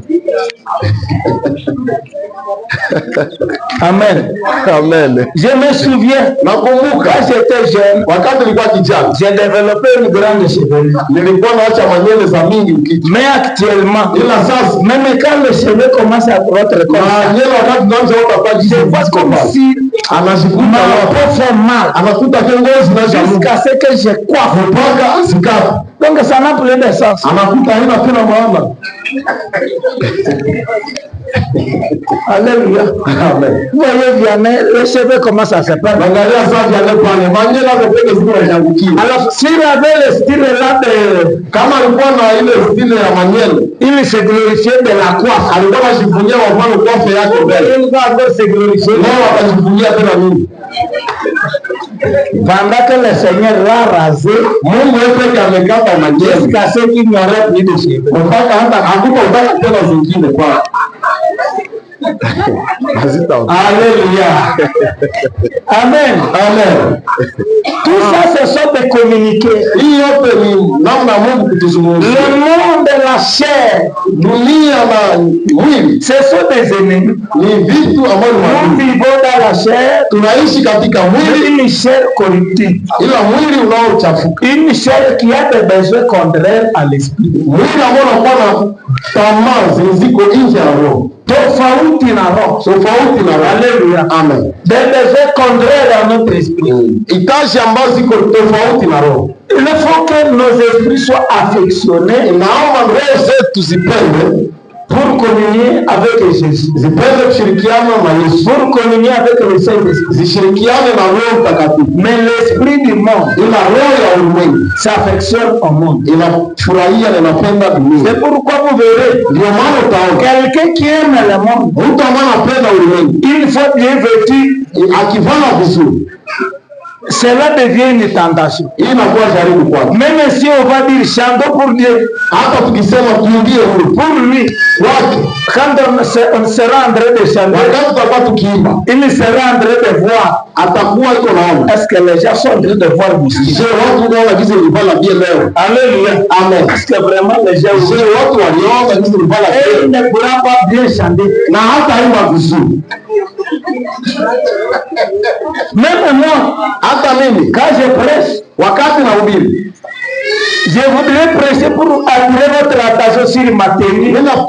Amen. Amen. Je me souviens, Nakumbuka quand j'étais jeune, wakati nilikuwa kijana j'ai développé une grande chevelure. nilikuwa naacha manywele za mingi ukichwa, Mais actuellement, ila sasa même quand le cheveu commence à croître comme ça, na nywele wakati naanza kuota kwa jinsi je vois comme si anashikuta ma hapa, peau fait mal anakuta kiongozi na jamu jusqu'à ce que je coiffe. mpaka asikata, Donc ça n'a plus de sens. anakuta haina tena maana. Alléluia. Amen. Vous voyez, Vianney, les cheveux commencent à se perdre. Angalia sasa yale pale manywele hapo peke ziko yanangukia. Alors, s'il avait le style là de... Kama alikuwa na ile style ya manywele, Il se glorifiait de la coiffe. alikuwa anajivunia kwa mfano kofe yake mbele. Il va encore se glorifier. Leo atajivunia tena nini? Pendant que le Seigneur l'a rasé, Mungu yeye peke amekata manywele. jusqu'à ce qu'il n'y aurait plus de cheveux. Mpaka hata hakutotaka tena zingine kwa. Alléluia. Amen. Amen. Tout ça, ce sont des communiqués. Hii yote ni namna Mungu kutuzungumzia. Le monde de la chair, Dunia na mwili ce sont des ennemis. ni vitu ambavyo ni Nous maadui. vivons dans la chair, Tunaishi katika mwili, une chair corruptible. ila mwili unaochafuka, Une chair qui a des besoins contraires à l'esprit. mwili ambao unakuwa na tamaa ziko nje ya roho, Tofauti na roho. tofauti na roho. Alléluia. Amen. Des besoins contraires à notre esprit. Itashi ambazo ziko tofauti na roho. Il faut que nos esprits soient affectionnés Naomba roho zetu zipende, pour communier avec Jésus. zipende kushirikiana na Yesu, Pour communier avec le Saint-Esprit. zishirikiane na Roho Mtakatifu. Mais l'esprit du monde Ila roho ya ulimwengu s'affectionne au monde. inafurahia na inapenda dunia. C'est pourquoi vous verrez Ndio maana utaona quelqu'un qui aime le monde, mtu ambaye anapenda ulimwengu une fois bien vêtu, akivaa vizuri, cela devient une tentation. hii inakuwa jaribu kwake. Même si on va dire chantons pour Dieu, Hata tukisema tuingie huko pour lui, kwake, quand on sera en train de chanter, wakati tutakuwa tukiimba, il sera en train de voir atakuwa iko naona, est-ce que les gens sont en train de voir musique. je watu wanaona gizi nilivala bia leo. Alléluia. Amen. Est-ce que vraiment les gens Je watu waliona gizi nilivala et il bia ne pourra pas bien chanter. na hata imba vizuri. Même moi, Hata mimi quand je prêche, wakati nahubiri Je voudrais prêcher pour attirer votre attention sur ma tenue. Et non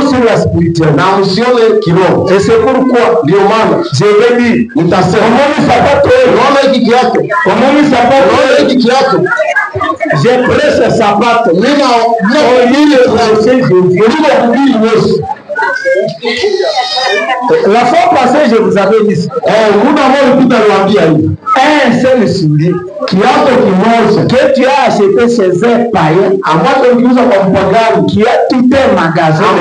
sur la spirituelle. Et c'est pourquoi je vais dire, je prêche sa patte. La fois passée, je vous avais dit un seul soulier que tu as acheté chez un païen qui a tout un magasin.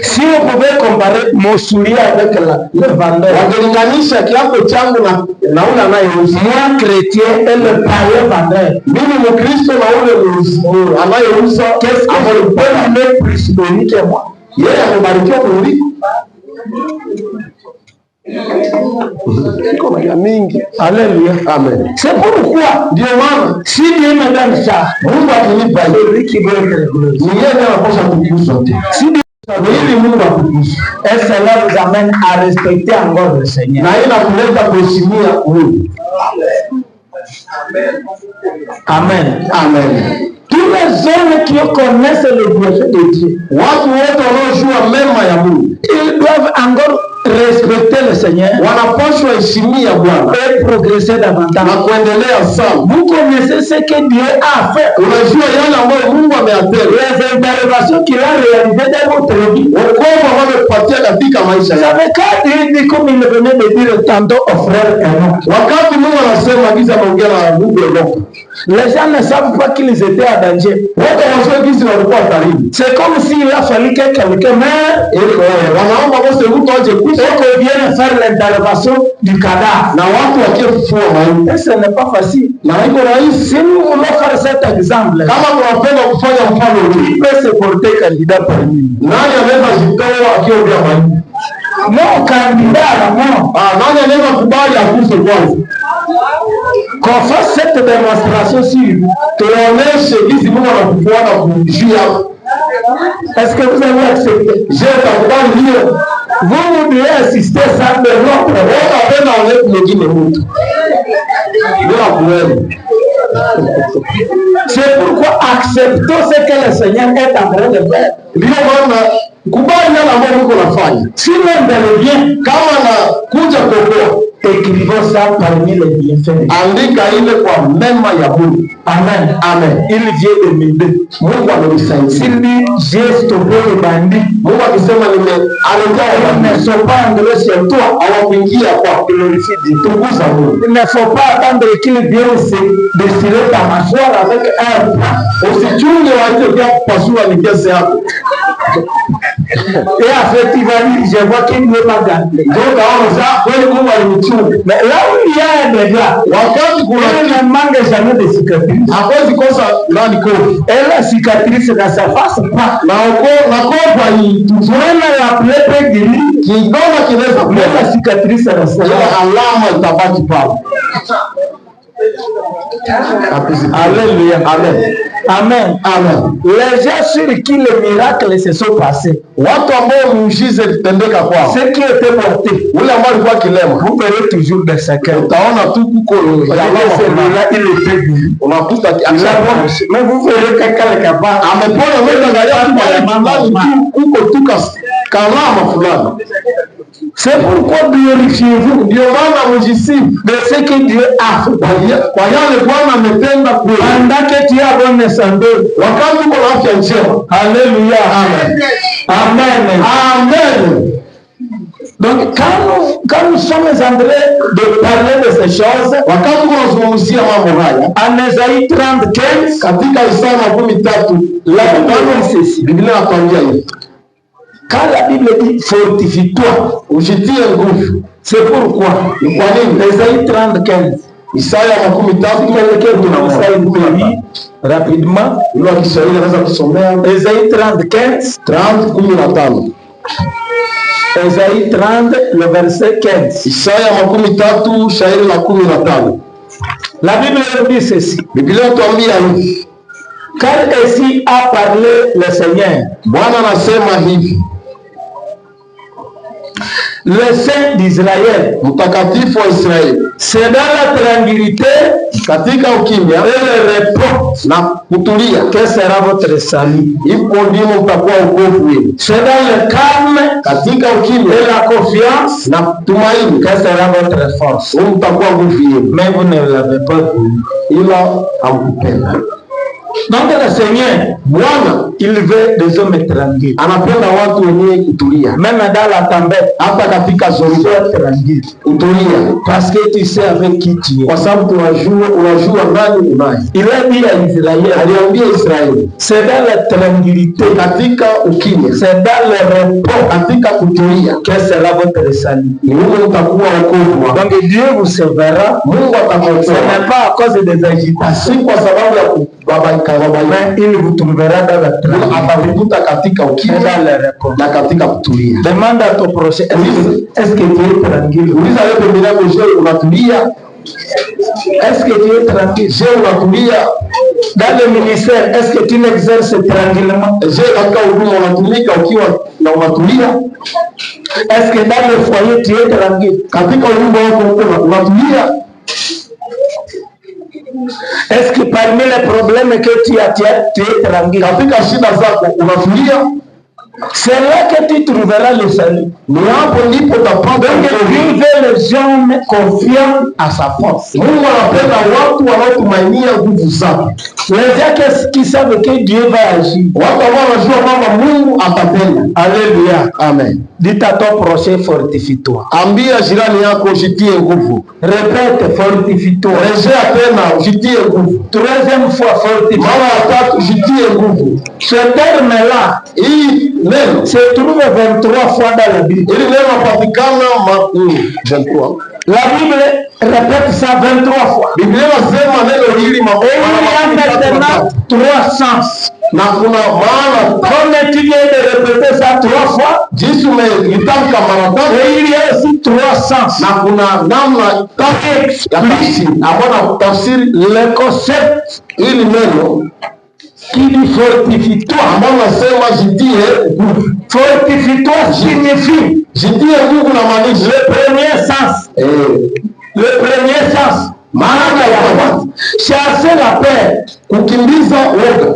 Si vous pouvez comparer mon soulier avec le vendeur, moi chrétien et le païen vendeur, qu'est-ce que je peux lui plus béni que moi? Alléluia. Amen. C'est pourquoi Dieu si Dieu me donne ça, celui qui veut être si Dieu et cela vous amène à respecter encore le Seigneur. Amen. Amen. Tous les hommes qui connaissent le bienfait de Dieu, ils doivent encore respecter le Seigneur et progresser davantage. Vous connaissez ce que Dieu a fait, les interventions qu'il a réalisées dans votre vie. Vous savez, quand il dit, comme il venait de dire tantôt au frère Enoch, les gens ne savent pas qu'ils étaient à danger. C'est comme s'il a fallu que quelqu'un meure et qu'on vienne faire l'intervention du cadavre. Et ce n'est pas facile. Si nous voulons faire cet exemple, qui peut se porter candidat parmi nous? Non, candidat à la mort. Qu'on fasse cette démonstration sur est-ce que vous avez accepté? Vous devez assister ça de l'autre. C'est pourquoi acceptons ce que le Seigneur est en train de faire. Si l'un de bien, écrivons ça parmi les bienfaits. Amen. Amen. Il vient de m'aider. S'il dit j'ai stoppé le bandit, ils ne sont pas engagés sur toi. Il ne faut pas attendre qu'il vienne se dessiner ta mâchoire avec un plan. Et après tu vas dire je vois qu'il ne veut pas garder. Mais là où il y a un dégât, il ne manque jamais de cicatrices. Et la cicatrice ne s'efface pas. Même la plaie peut guérir, mais la cicatrice restera. Alléluia. Amen. Amen. Amen. Les gens sur qui les miracles se sont passés, ce qui était porté, vous verrez toujours des séquelles. Celui-là, il était guéri. Mais vous verrez quelqu'un est capable. C'est pourquoi glorifiez-vous de ce que Dieu a fait. Pendant que tu as bonne santé. Alléluia. Amen. Amen. Amen. Donc quand nous sommes en train de parler de ces choses, en Ésaïe 30:15, la Bible dit ceci. Quand la Bible dit fortifie-toi, c'est pourquoi Ésaïe 30:15. Rapidement, Ésaïe 30:15. Ésaïe 30, le verset 15. La Bible dit ceci. Car ainsi a parlé le Seigneur. le Saint d'Israël, mtakatifu wa Israeli. C'est dans la tranquillité, katika ukimya et le repos, na kutulia, que sera votre salut. ipo ndimo mtakuwa wokovu wenu. C'est dans le calme, katika ukimya et la confiance, na tumaini, que sera votre force. mtakuwa nguvu yenu. Mais vous ne l'avez pas voulu, ila hamkupenda. Donc le Seigneur, Bwana, il veut des hommes tranquilles. anapenda watu wenye kutulia. Même dans la tempête, Hata katika zoruba sois tranquille. utulia, Parce que tu sais avec qui tu es. kwa sababu unajua nani unaye. Il a dit à Israël, Aliambia Israeli, c'est dans la tranquillité, katika ukimya, c'est dans le repos katika kutulia, que sera votre salut. ni huko mtakuwa wokovu wako. Donc Dieu vous sauvera. Mungu Ce atakuokoa, n'est pas à cause des agitations, si kwa sababu ya kubabaika, mais il vous trouvera dans la tranquillité atakuvuta katika et ukimya dans le repos. na katika kutulia. Demande à ton prochain, est-ce que tu es tranquille? Uliza leo pembeni yako, je, unatulia? Est-ce que tu es tranquille? Je, unatulia? Dans le ministère, est-ce que tu l'exerces tranquillement? Je, katika huduma unatumika ukiwa na unatulia? Est-ce que dans le foyer tu es tranquille? Katika nyumba yako unatulia? Est-ce que parmi les problèmes que tu as, tu es tranquille? Katika shida zako unatulia? C'est là que tu trouveras le salut. Ni hapo ndipo utapata Donc Dieu veut les hommes confiants à sa force. Mungu anapenda watu wanaotumainia nguvu zake. Les gens qui savent que Dieu va agir. Watu ambao wanajua kwamba Mungu atatenda. Alléluia. Amen. Dis à ton prochain, fortifie-toi. Ambia jirani yako jitie nguvu. Répète, fortifie-toi. Rejea tena, jitie nguvu. Troisième fois, fortifie-toi. Mara ya tatu, jitie nguvu. Ce terme-là, Hii neno se trouve 23 fois dans la Bible. ili neno patikana 23. La Bible répète ça 23 fois. Biblia inasema neno hili Et il y a maintenant 3 sens. na kuna maana. Comme tu viens de répéter ça 3 fois, Jinsi umeitamka mara tatu, et il y a aussi 3 sens. na kuna namna tatu ya tafsiri ambayo tafsiri Le concept hili neno qui dit fortifie-toi. ambao nasema jitie nguvu. Fortifie-toi signifie Jitie nguvu na maanisha le premier sens. Le premier sens. maana ya kwanza Chasser la peur. kukimbiza woga.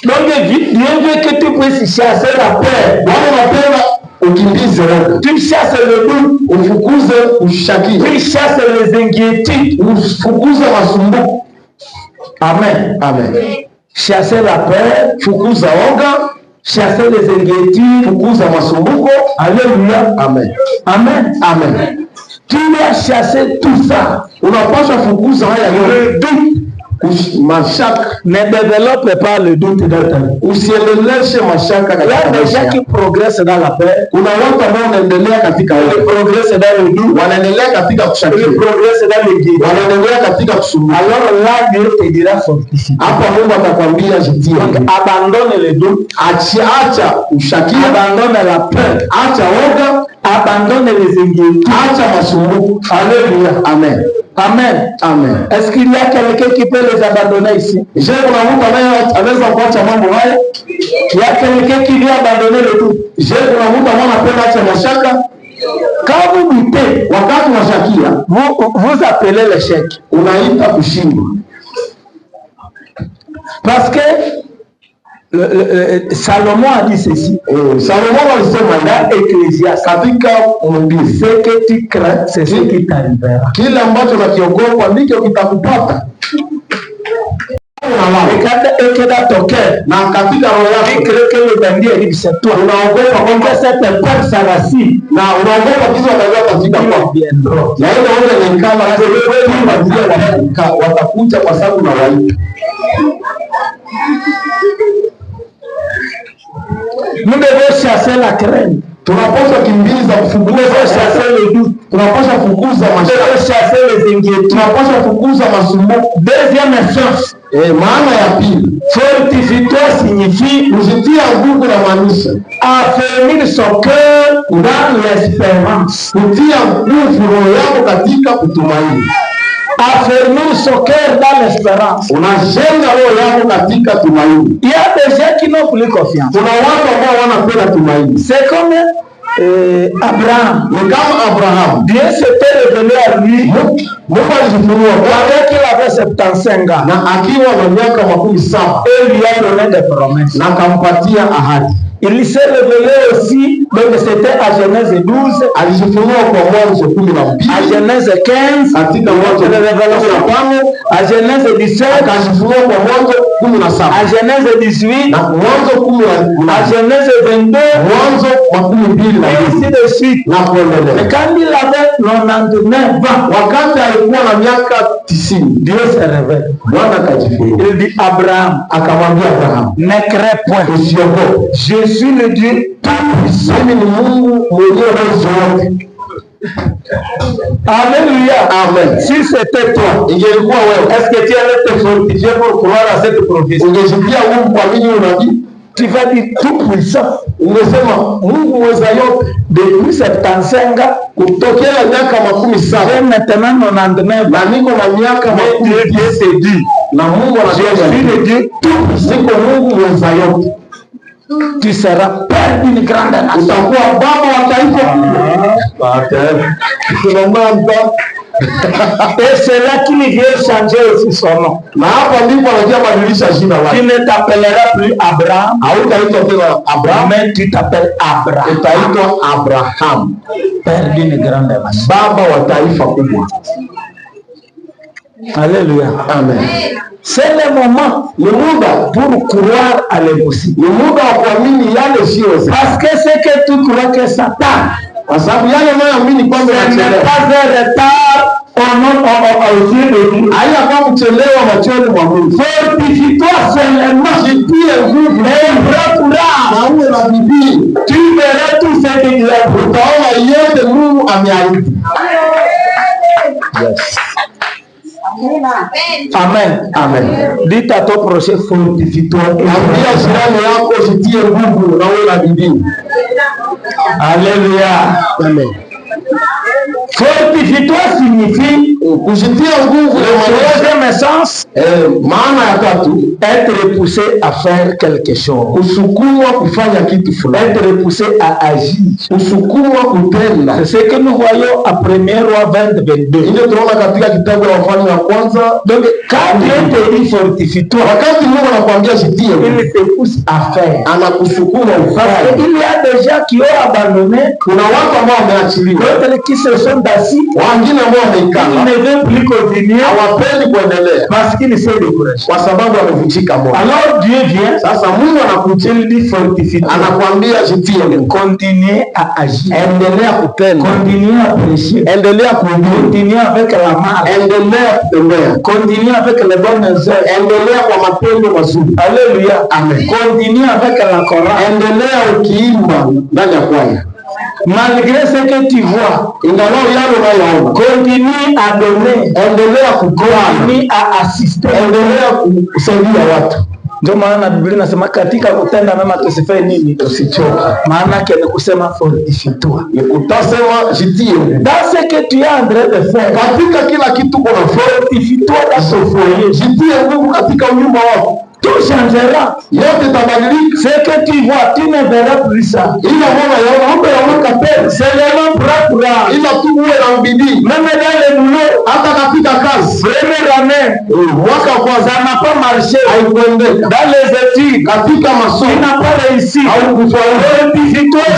Donc Dieu veut que tu puisses chasser la peur. Bwana anapenda ukimbize woga, Tu chasses le doute. ufukuze ushaki, Tu chasses les inquiétudes. ufukuze masumbuko. Amen. Amen. Chasser la peur. Fukuza woga, Chasser les inquiétudes. fukuza masumbuko. Alléluia. Amen. Amen. Amen. Tu dois chasser tout ça. Unapaswa fukuza haya yote. Le doute. Mashaka, Ne développe pas le doute dans ta vie. usiendeleshe mashaka Il y a katika des gens maisha. qui progressent dans la paix. Kuna watu ambao wanaendelea katika Ils woga, progressent dans le doute. wanaendelea katika kushakia, Ils progressent dans le guide. wanaendelea katika kusumbuka. Alors là, Dieu te dira fortifie. Hapa Mungu atakwambia jitie Donc nguvu. abandonne le doute. Acha ushakia, Abandonne la peur. acha woga, Abandonne les inquiétudes. acha masumbuko. Alléluia. Amen. Amen. Amen. Est-ce qu'il y a quelqu'un qui peut les abandonner ici? Je, kuna mtu anaweza kuacha mambo haya? Il y a quelqu'un qui veut abandonner le doute. Je, kuna mtu ambaye anapenda acha mashaka? Quand vous doutez, Wakati unashakia, vous appelez l'échec. unaita kushindwa. Parce que Salomon a dit ceci. Salomo alisema Dans Ecclésiaste, katika Mhubiri, ce que tu crains, c'est ce qui t'arrivera. kile ambacho nakiogopa ndicho kitakupata. Regarde et que dans ton cœur, Na katika roho tu yako crées que le danger arrive chez toi. unaogopa Comme kwamba cette peur s'arracine. na unaogopa kitu watakachofika kwako. Na ile woga ni kama watakuja kwa sababu na waita. Nous devons chasser la crainte. Tunapaswa kimbiza Nous kufukuza devons chasser le doute. tunapaswa fukuza Nous devons mashaka, chasser les inquiétudes. tunapaswa fukuza masumbuko. Deuxième chose, Maana ya pili, fortifie-toi signifie kujitia nguvu na maanisha affermir son cœur dans l'espérance. kutia nguvu roho yako katika kutumaini. Affermir son cœur dans l'espérance. Unajenga roho yako katika tumaini. Il y a des gens qui n'ont plus confiance. Kuna watu ambao wanapenda tumaini. C'est comme Abraham. Ni kama Abraham. Dieu s'était révélé à lui. Mungu alijifunua Quand il avait 75 ans. Na akiwa na miaka 17. Et lui a donné des promesses. Na akampatia ahadi. Il s'est révélé aussi, donc c'était à Genèse 12, alijifunua kwa Mwanzo 12, à Genèse 15, katika Mwanzo de Révélation 5, à Genèse 17, akajifunua kwa Mwanzo 17, à Genèse 18, na Mwanzo 18, à Genèse 22, Mwanzo 22, et ainsi de suite. Na kuendelea. Mais quand il avait 99 ans, wakati alikuwa na miaka 90, Dieu se révèle. Bwana akajifunua. Il dit Abraham, akamwambia Abraham, ne crains point, usiogope, je suis le Dieu tout-puissant. mimi ni Mungu mwenye uwezo wote. Alléluia. Amen. Si c'était toi, ingelikuwa wewe, est-ce que tu allais te fortifier pour croire à cette prophétie? Ungejitia Mungu kwa nini unabii? Tu vas dire tout puissant. Ungesema Mungu mweza yote. Depuis 75 kutokea miaka 17. J'ai maintenant 99. Na niko na miaka 10. Dieu s'est dit. Na Mungu anasema je suis le Dieu tout puissant. Niko Mungu mweza yote. Tu seras père d'une grande nation. Utakuwa baba wa taifa kubwa. Et c'est là qu'il vient changer aussi son nom. Na hapa ndipo anakuja badilisha jina lake. Tu ne t'appelleras plus Abraham. Hautaitwa tena Abraham, mais tu t'appelles Abraham. Utaitwa Abraham, père d'une grande nation. Baba wa taifa kubwa. Alléluia. Amen. C'est le moment, le muda pour croire à l'impossible. Le muda wa kuamini yale sio. Parce que c'est que tu crois que Satan, kwa sababu yale unayoamini kwamba unachelewa, pas un retard au Dieu de Dieu. Haya kama kuchelewa machoni mwa Mungu. Fortifie-toi seulement. Jitie nguvu et courage. Na uwe na bidii. Tu verras tout ce que Dieu a fait. Utaona yote Mungu ameahidi. Yes. Amen. Amen. Dites à ton prochain, fortifie-toi. Ambia jirani yako jitie nguvu na uwe na bidii. Alléluia. Amen. Fortifie-toi signifie kujitia nguvu. Le deuxième sens, maana ya tatu, être poussé à faire quelque chose. Kusukumwa kufanya kitu fulani. Être poussé à agir. Kusukumwa kutenda. C'est ce que nous voyons à 1er Roi 20:22. Ile tunaona katika kitabu ya Wafalme wa kwanza. Donc quand Dieu te dit fortifie-toi, wakati Mungu anakuambia jitie, il te pousse à faire. Anakusukuma ufanye. Il y a des gens qui ont abandonné. Kuna watu ambao wameachiliwa. D'autres qui se sont assis. Wengine ambao wameikana. Ils ne veulent plus continuer. Hawapendi kuendelea. Parce qu'ils se découragent. Kwa sababu wamevunjika moyo. Alors Dieu vient. Sasa Mungu anakuja, il dit fortifie-toi. Anakuambia jitie. Continuer à agir. Endelea kutenda. Continuer à prêcher. Endelea kuhubiri. Continuer avec la marche. Endelea kutembea. Continuer avec les bonnes œuvres. Endelea kwa matendo mazuri. Alléluia. Amen. Continuer avec la chorale. Endelea ukiimba ndani ya kwaya. Malgré ce que tu vois, continue à donner, continue à assister, kusaidia watu. Ndio maana Biblia inasema katika kutenda mema tusifanye nini? Tusichoke. Maana yake ni kusema fortifie-toi. Utasema jitie. Dans ce que tu es en train de faire, katika kila kitu kuna fortifie-toi dans ton foyer. Jitie nguvu katika nyumba wako. Tout changera. Yote tabadilika. Ce que tu vois, tu ne verras plus ça. Ila mwana yaona hapo yaona tena. Seulement pour ila tu uwe na bidii. Même dans le boulot, hata katika kazi. Première année, mwaka wa kwanza ça n'a pas marché. Haikuendeka. Dans les études, katika masomo, tu n'as pas réussi. Haukufaulu. Fortifie-toi,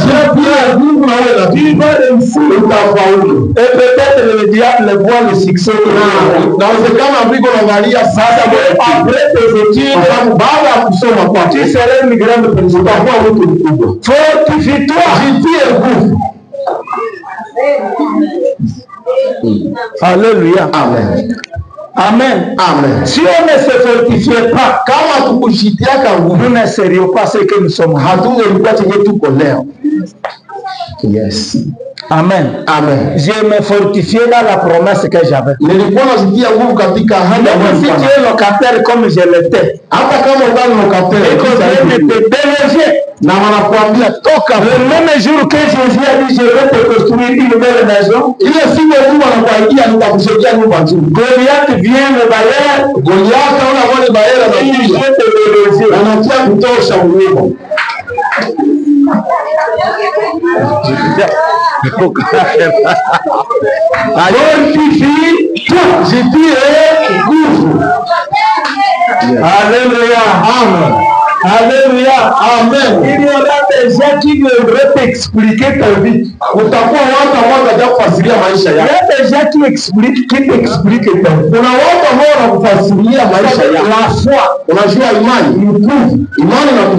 Mungu na wewe tu vas réussir. Utafaulu. Et peut-être le diable voit le succès. Nawezekana mbiko naangalia sasa après tes études, baada ya kusoma kwa tu seras une grande personne. Utakuwa mtu mkubwa. Fortifie-toi. Jitie nguvu. Alléluia. Amen. Amen. Amen. Si on ne se fortifiait pas, kama tukushitiaka nguvu, nous ne serions pas ce que nous sommes. Hatungelikuwa chenye tuko leo. Yes. Amen. Amen. Je me fortifiais dans la promesse que j'avais. Nilikuwa najitia nguvu katika ahadi. Même si tu es locataire comme je l'étais, hata kama ungali locataire, et que Dieu ne te délogeait, na wanakuambia toka. Le même jour que Jésus a dit je vais te construire une belle maison, ile siku Mungu anakuahidia nitakusaidia nyumba nzuri. Goliath vient le bailleur, Goliath ona wale bailleur na anatia anatia kutosha nyumba. Fortifie-toi. J'ai dit couvre. Alléluia. Amen. Alléluia. Amen. Il y aura des gens qui devraient t'expliquer ta vie. Il y a des gens qui t'expliquent ta vie. La foi.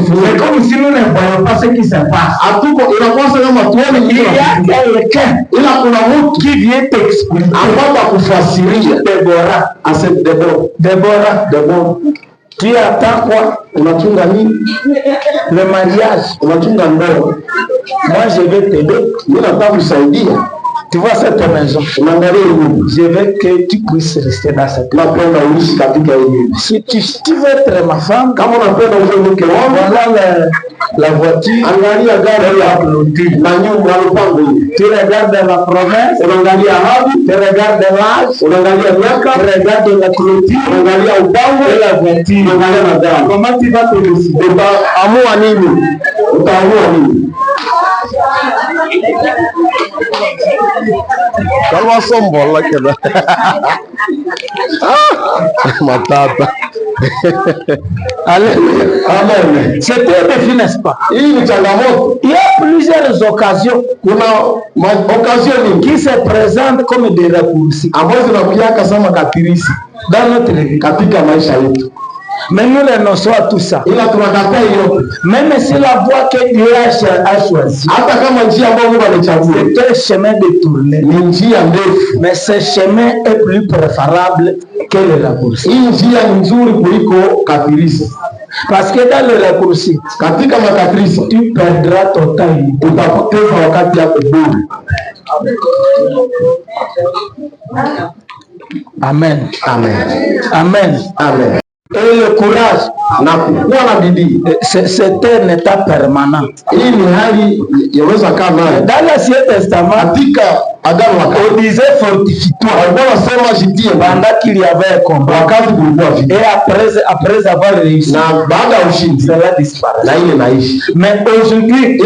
C'est comme si nous ne voyons pas ce qui se passe. Il y a quelqu'un qui vient t'expliquer. Déborah. Tu attends quoi? Unachunga nini? Le mariage. Unachunga ndoa. Moi je vais t'aider. Mimi nataka kusaidia. Tu vois cette maison. Je veux que tu puisses rester dans cette maison. Si tu veux être ma femme, voilà la voiture. Tu regardes la promesse, tu regardes l'âge, tu regardes la clôture et la voiture. Comment tu vas te décider? Kalma sombola keda. Matata. Amen. C'est un défi, n'est-ce pas? Il y a plusieurs occasions qui se présentent comme des raccourcis dans notre vie. Mais nous renonçons à tout ça. Même si la voie que Dieu a choisie, c'est un chemin détourné. Mais ce chemin est plus préférable que le raccourci. Parce que dans le raccourci, tu perdras ton temps. Amen. Amen. Amen. Amen. Et le courage, c'est un état permanent. Dans l'Ancien Testament, on disait fortifie-toi pendant qu'il y avait un combat. Et après avoir réussi, cela disparaît. Mais aujourd'hui,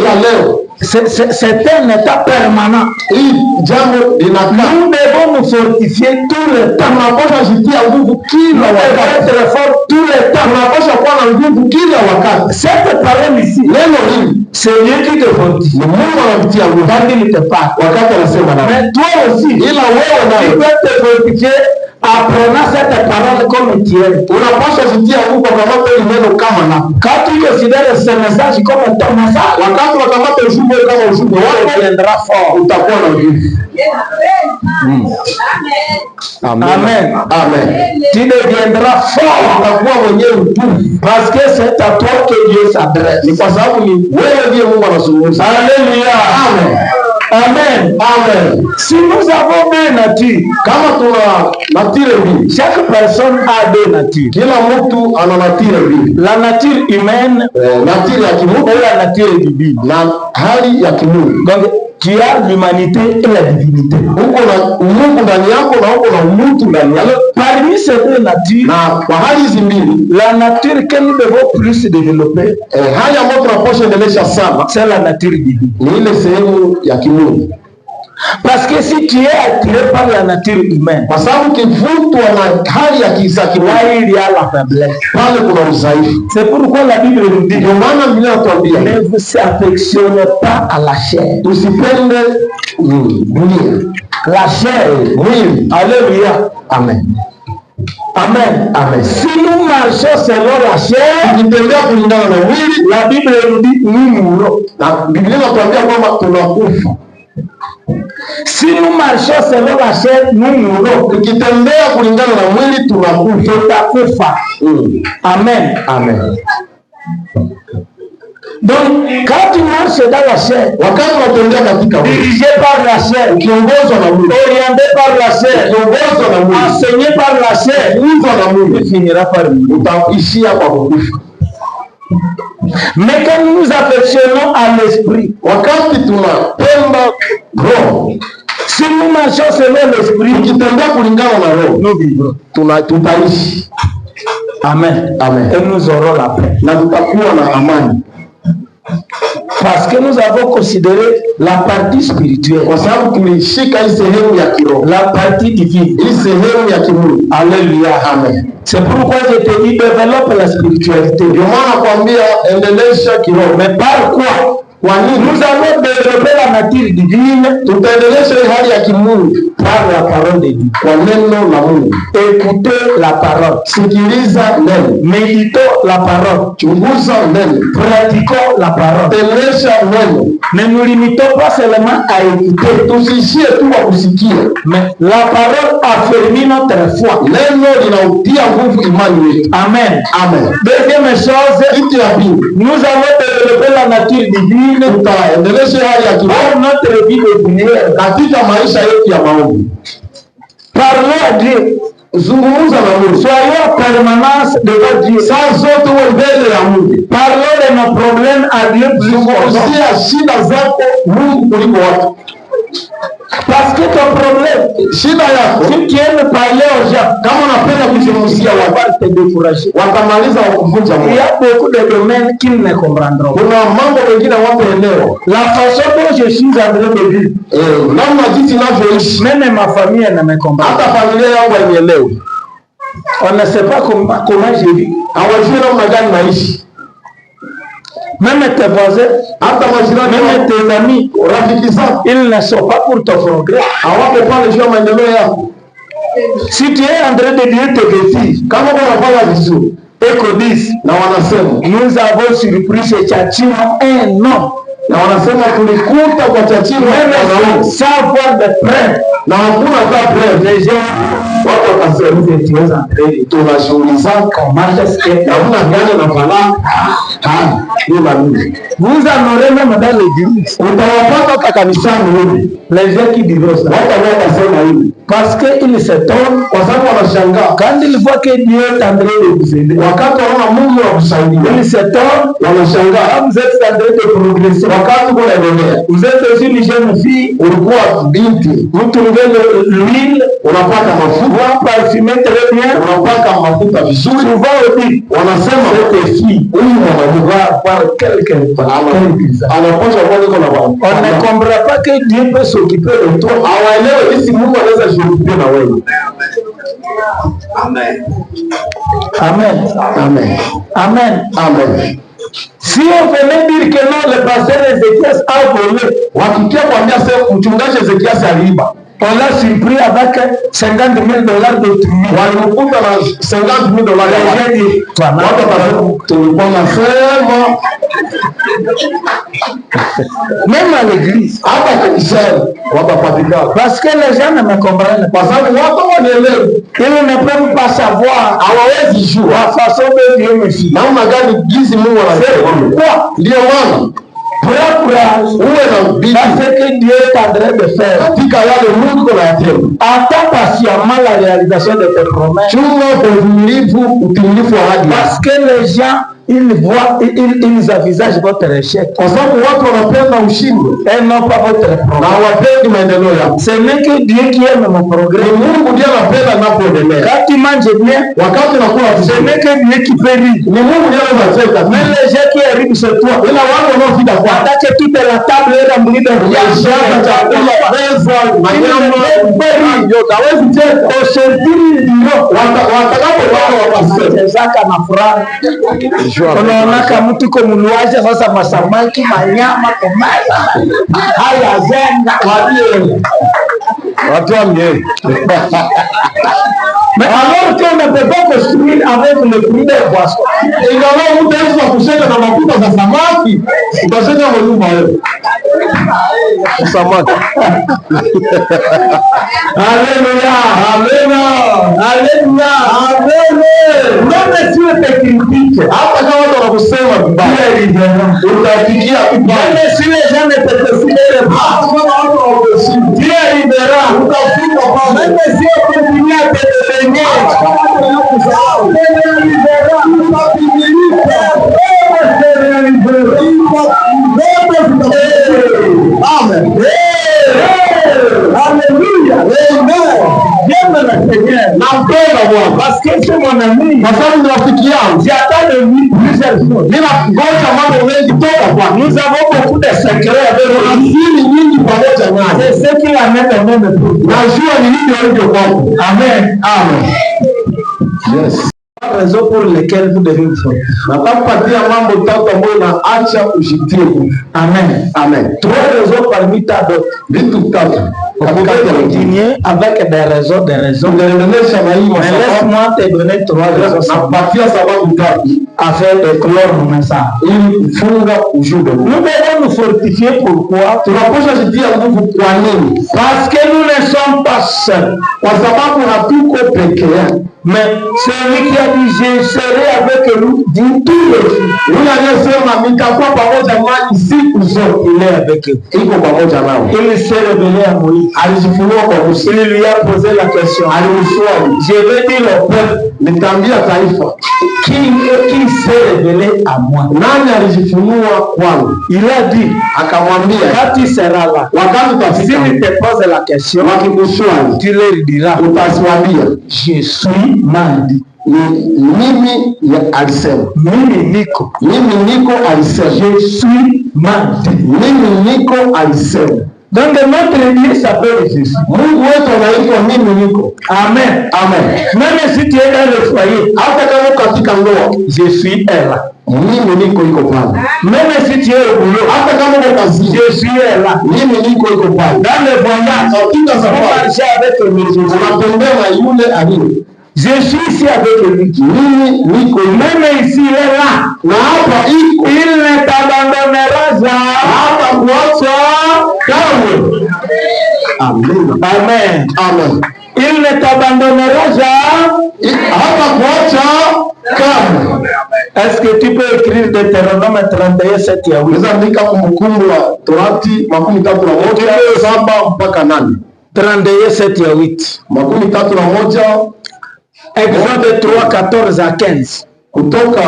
c'est un état permanent. Nous devons nous fortifier tout le temps. Nous devons être forts tout le temps. Cette parole ici, c'est Dieu qui te fortifie. Quand il te parle. Mais toi aussi, tu peux te fortifier apprenant cette parole comme tienne. Quand tu considères ce message comme ton message, tu deviendras fort. Amen. Amen. Tu deviendras fort parce que c'est à toi que Dieu s'adresse. Alléluia. Amen. Amen. Amen. Si nous avons deux natures, chaque personne a deux natures. La nature humaine et la nature divine. Donc, tu as l'humanité et la divinité. Parmi ces deux natures, la nature que nous devons plus développer, c'est la nature divine. Parce que si tu es attiré par la nature humaine, là il y a la faiblesse. C'est pourquoi la Bible nous dit, ne vous affectionnez pas à la chair. La chair, oui. Alléluia. Amen. Amen. Amen. Si nous marchons selon la chair, la Bible nous dit nous mourrons. Si nous marchons selon la chair, nous mourrons. Amen. Amen. Donc, quand tu marches dans la chair, dirigé par la chair, orienté par la chair, enseigné par la chair, tu finiras par mourir. Mais quand nous nous affectionnons à l'esprit, si nous marchons selon l'esprit, nous vivrons. Amen. Amen. Et nous aurons la paix. Parce que nous avons considéré la partie spirituelle. Kwa sababu tulishika hii sehemu ya kiroho. La partie divine. Hii sehemu ya kimungu. Alléluia. Amen. C'est pourquoi je te dis développe la spiritualité. Ndio maana nakwambia endelesha kiroho. Mais par quoi? Kwa nini? Nous allons développer la nature divine. Tutaendelesha hali ya kimungu par la parole de Dieu. Kwa neno la Mungu. Écoutez la parole. Sikiliza neno. Méditons la parole. Chunguza neno. Pratiquons la parole. Endelesha neno. Ne nous limitons pas seulement à écouter. Tusishie tu kwa kusikia. Mais la parole affermit notre foi. Neno linautia nguvu imani yetu. Amen. Amen. Deuxième chose, nous allons développer la nature divine. Tutaendelesha hali ya kiroho notre vie de prière. Katika maisha yetu ya maombi. Parlons à Dieu. Zungumza na Mungu. Soyons en permanence devant Dieu. Saa zote uwe mbele ya Mungu. Parlons de nos problèmes à Dieu. Zungumzia shida zako Mungu kuliko watu. Parce que ton problème, shida yako, si tu aimes parler aux gens, kama unapenda kuzungumzia watu, te décourager. Watamaliza wakuvunja moyo. Il y a beaucoup de domaines qu'ils ne comprendront. Kuna mambo mengine wataelewa. La façon dont je suis en train de vivre, namna jinsi ninavyoishi, même ma famille ne me comprend. Hata familia yangu haielewi. On ne sait pas comment je vis. Hawajui namna gani naishi. Même tes voisins, même tes amis, ils ne sont pas pour ton progrès. Si tu es en train de dire tes défis, et qu'on dise, nous avons surpris ce châtiment un homme. Na wanasema tulikuta kwa chachini sans voir de preuve, na hakuna hata preuve. Les gens wako wakasema tuweza ndani tunashughulika kama market na una gani na fala ni mami. Vous en aurez même dans l'église. Utawapata kanisani hivi. Les gens qui divorcent, watasema hivi parce que ils s'étonnent, kwa sababu wanashangaa quand ils voient que Dieu est en train de vous aider. Wakati wanaona Mungu anakusaidia, ils s'étonnent, wanashangaa vous êtes en train de progresser. Wakati unaendelea, vous êtes aussi une jeune fille, ulikuwa binti, vous trouvez l'huile, unapaka mafuta, parfumé très bien, unapaka mafuta vizuri. Souvent aussi wanasema cette fille, huyu mwanamke par quelqu'un anaposha kwa niko na bwana. On ne comprend pas que Dieu peut s'occuper de toi. Hawaelewi jinsi Mungu anaweza kushughulikia na wewe. Amen. Amen. Amen. Amen. Amen. Si on venait dire que non, le pasteur Ézéchias a volé, wakikia kuambia sasa mchungaji Ézéchias aliiba, on l'a surpris avec $50,000 d'autrui. Walikuta na $50,000. J'ai dit, tulikuwa nasema même à l'église, hata kanisani watapatikana, parce que les gens ne me comprennent pas. Kwa sababu watu wanaelewa, ils ne peuvent pas savoir, hawawezi jua la façon dont Dieu me fait. Namna gani jinsi Mungu anasema. Kwa ndio maana uwe na bidii que Dieu est en train de faire. Katika yale Mungu anayatenda. Attends patiemment la réalisation de tes promesses. Chunga kwa utimilifu wa ahadi. Parce que les gens ils voient, ils envisagent votre échec. Kwa sababu watu wanapenda ushindi. Et non pas votre progrès. Na hawapendi maendeleo yako. Ce n'est que Dieu qui aime mon progrès. Mungu ndiye anapenda ninapoendelea. Quand tu manges bien, wakati unakula vizuri, ce n'est que Dieu qui peut rire. Ni Mungu ndiye anacheka. Mais les gens qui arrivent sur toi, ila watu wanaofika kwa attaque toute la table est remplie de chakula, pesa, manyama, yote hawezi cheka. Osentiri ndio watakapo wao wapasaka na furaha. Unaonaka mtu kumuluaje sasa masamaki manyama kumeza haya zenga wabie watu wamie. Mais alors qu'on ne peut pas construire avec le fruit des poissons. Ingawa utaweza kushika na mafuta za samaki, utashika kwa nyumba wewe. Samaki. Alléluia, alléluia, alléluia, alléluia. Non Dieu te critique. Hata kama watu wanakusema vibaya, utafikia vibaya. Même si les gens ne te considèrent pas, Dieu libérera, utafika kwa même si on continue à te dédaigner. Amen. Alléluia. Amen. J'aime le Seigneur. N'empêche Bwana. Parce que c'est mon ami. Kwa sababu ni rafiki yangu. J'attends de lui plusieurs choses. Ninangoja mambo mengi toka kwake. Nous avons beaucoup de secrets avec lui. Siri nyingi pamoja naye. C'est ce qui l'amène au même pour toi. Najua ni nini alivyo kwako. Amen. Amen. Yes. Raison pour lesquelles vous devez vous faire. Natakupatia mambo tatu ambayo naacha ushitie. Amen. Amen. Trois raisons parmi tant d'autres. Vitu tatu. On peut continuer avec des raisons. Mais laisse-moi te donner trois raisons. Nakupatia sababu tatu. Afin de clore mon message. Ili kufunga ujumbe huu. Nous devons nous fortifier. Pourquoi? Tunapaswa jitia nguvu. Kwa nini? Parce que nous ne sommes pas seuls. Kwa sababu hatuko peke yake. Mais celui qui a dit je serai avec nous dit tous les jours. Yule aliyesema nitakuwa pamoja nanyi siku zote, Il est avec eux. iko pamoja nao. Il s'est révélé à Moïse. Alijifunua kwa Musa. Il lui a posé la question. Alimswali, Je vais dire au peuple nitaambia taifa qui s'est révélé à moi. nani alijifunua kwangu. Il a dit, Akamwambia, quand tu seras là, wakati si utafika, il te pose la question, wakikuswali tu leur diras, utasiwambia, je suis Mandi. mimi alisema, Mimi niko. mimi niko alisema, Je suis Mandi. mimi niko alisema. Donc notre Dieu s'appelle Jésus. Mungu wetu anaitwa mimi niko. Amen. Amen. Même si tu es dans le foyer, Hata kama katika ndoa, je suis là. mimi niko iko pale. Même si tu es au boulot, Hata kama uko kazini, je suis là. mimi niko iko pale. Dans le voyage, Katika on safari, marche avec le Jésus. unatembea na yule aliye. Je suis ici avec lui. Mimi niko Même ici, il est là. na hapa iko. Il ne t'abandonnera jamais. Hata kuacha kamwe. Amen. Amen. Amen. Il ne t'abandonnera jamais. Hata kuacha kamwe. Est-ce que tu peux écrire Deutéronome 31, 7 à 8? Unaweza andika Kumbukumbu la Torati 31:7 mpaka 8. 31, 7 à 8. 31. Exode 3, 14 à 15. Kutoka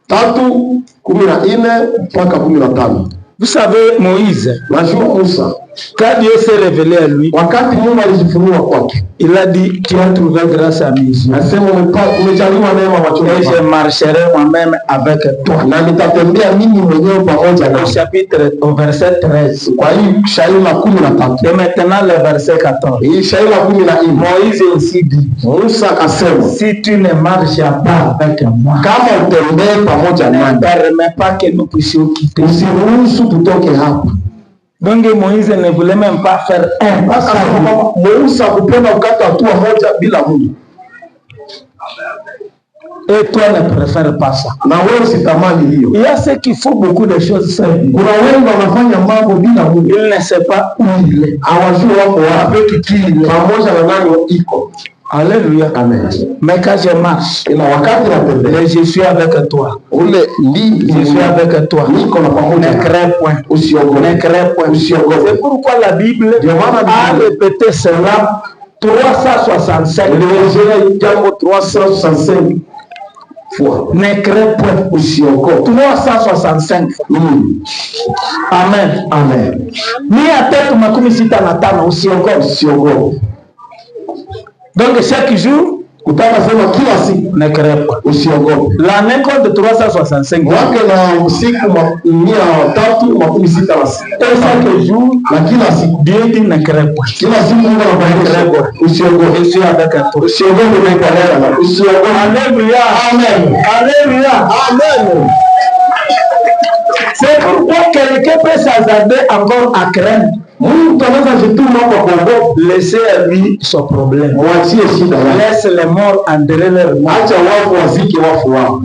3:14 mpaka 15. Vous savez, Moïse, Najua Musa, quand Dieu s'est révélé à lui, wakati Mungu alijifunua kwake, il a dit, tu as trouvé grâce à mes yeux. anasema umejaliwa neema machoni Et je pako, marcherai moi-même avec toi. na nitatembea mimi mwenyewe pamoja Au nawe. chapitre, au verset 13. Kwa hii shairi la 13. Et maintenant le verset 14. Hii shairi la 14. Moïse aussi dit, Musa akasema, si tu ne marches pas avec moi, kama utembee pamoja ne nami, permets pas que nous puissions quitter. usiruhusu tutoke hapa. Donc Moïse ne voulait même pas faire un pas. Musa kupenda kukata hatua moja bila Mungu. Et toi ne préfères pas ça. Na wewe sitamani hiyo. Il y a ceux qui font beaucoup de choses seuls. Kuna wengi wanafanya mambo bila Mungu. Il ne sait pas où il est. Hawajui wako wapi, pamoja na nani iko. Alléluia. Amen. Mais quand je marche, Ila wakati natembea, je suis avec toi. ule Je suis avec toi. niko na pamoja. Ne crains point. Usiogope. Ne crains point. Usiogope. C'est pourquoi la Bible a répété cela 365. Nilielezea jambo 365 fois. Ne crains point. Usiogope. 365 fois. Amen. Amen. Ni ya tatu makumi sita na tano usiogope. Usiogope. Donc chaque jour, Kutaka sema kila siku ne crains point. usiogope. L'année compte 365. Wake na siku 366. Et chaque jour, Na kila siku. Dieu dit ne crains point. Kila siku Mungu anakuambia usiogope. Je suis avec toi. Usiogope na kuelewa. Usiogope. Alléluia. Amen. Alléluia. Amen. C'est pourquoi quelqu'un peut s'attarder encore à craindre. Mungu anaweza jituma kwa kuogopa. Laissez à lui son problème. Mwachie shida yake. Laisse les morts enterrer leur mort. Acha wafu wazike wafu wao.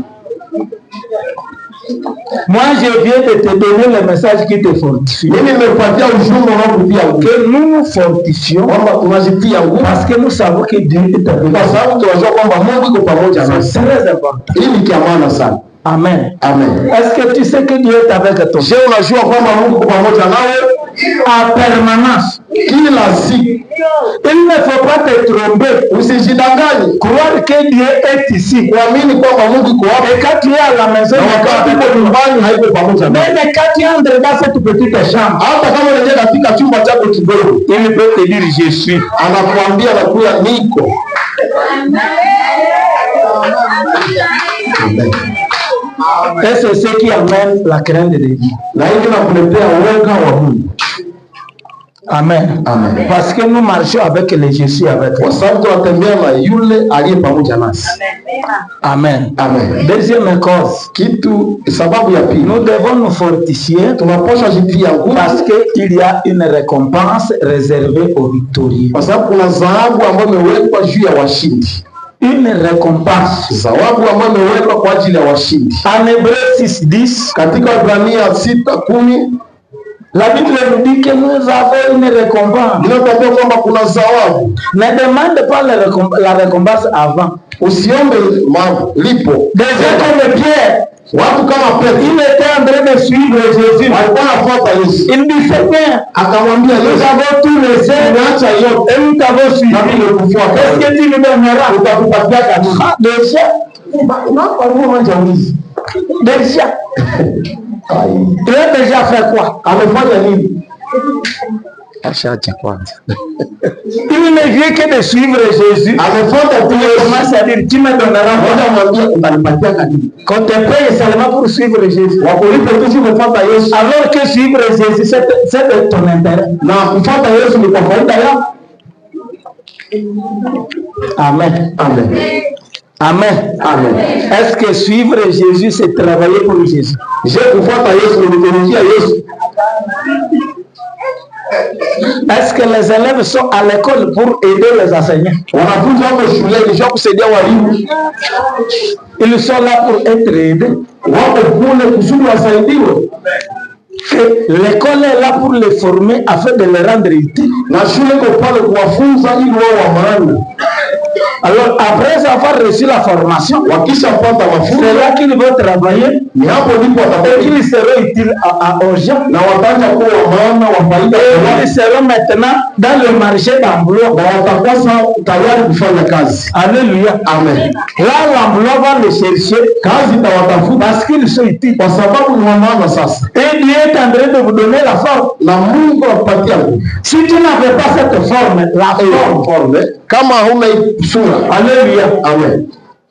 Moi, je viens de te donner le message qui te fortifie. Mimi nimepatia ujumbe wangu pia Que nous nous fortifions kwamba tunajitia nguvu parce que nous savons que Dieu est avec kwa nous. sababu tunajua kwamba Mungu iko pamoja C'est nasi. très important. Hii ni kia maana sana. Amen. Amen. Est-ce que tu sais que Dieu est avec toi? Je, unajua kwamba Mungu iko pamoja nawe En permanence. kila siku. Il ne faut pas te tromper. Usijidanganye Croire que Dieu est ici. kuamini kwamba Mungu iko hapo, Et quand tu es à la maison, na wakati uko nyumbani haiko pamoja nawe. même quand tu entres dans cette petite chambre, Hata kama unaingia katika chumba chako kidogo, il peut te dire je suis. anakuambia nakuya niko. Amen. Et c'est ce qui amène la crainte de Dieu. Amen. Amen. Parce que nous marchons avec les Jésus avec nous. Amen. Amen. Deuxième cause, nous devons nous fortifier parce qu'il y a une récompense réservée aux victorieux. Une récompense. En Hébreux 6:10, la Bible nous dit que nous avons une récompense. Ne demande pas la récompense avant. Déjà comme Pierre, il était en train de suivre Jésus. Il dit Seigneur, nous avons tout laissé et nous t'avons suivi. Qu'est-ce que tu nous donneras? Déjà. Tu as déjà fait quoi? Il ne vient que de suivre Jésus. Il commence à dire, tu me donneras. Quand tu payes seulement pour suivre Jésus. Alors que suivre Jésus, c'est de ton intérêt. Amen. Amen. Amen. Amen. Est-ce que suivre Jésus, c'est travailler pour Jésus? Est-ce que les élèves sont à l'école pour aider les enseignants? Ils sont là pour être aidés. L'école est là pour les former afin de les rendre utiles. Alors, après avoir reçu la formation, c'est là qu'ils vont travailler et qu'ils seront utiles aux gens. Ils seront maintenant dans le marché d'emploi. Alléluia. Amen. Là, l'emploi va les chercher parce qu'ils sont utiles. Et Dieu est en train de vous donner la forme. Si tu n'avais pas cette forme, la forme, alléluia. Amen.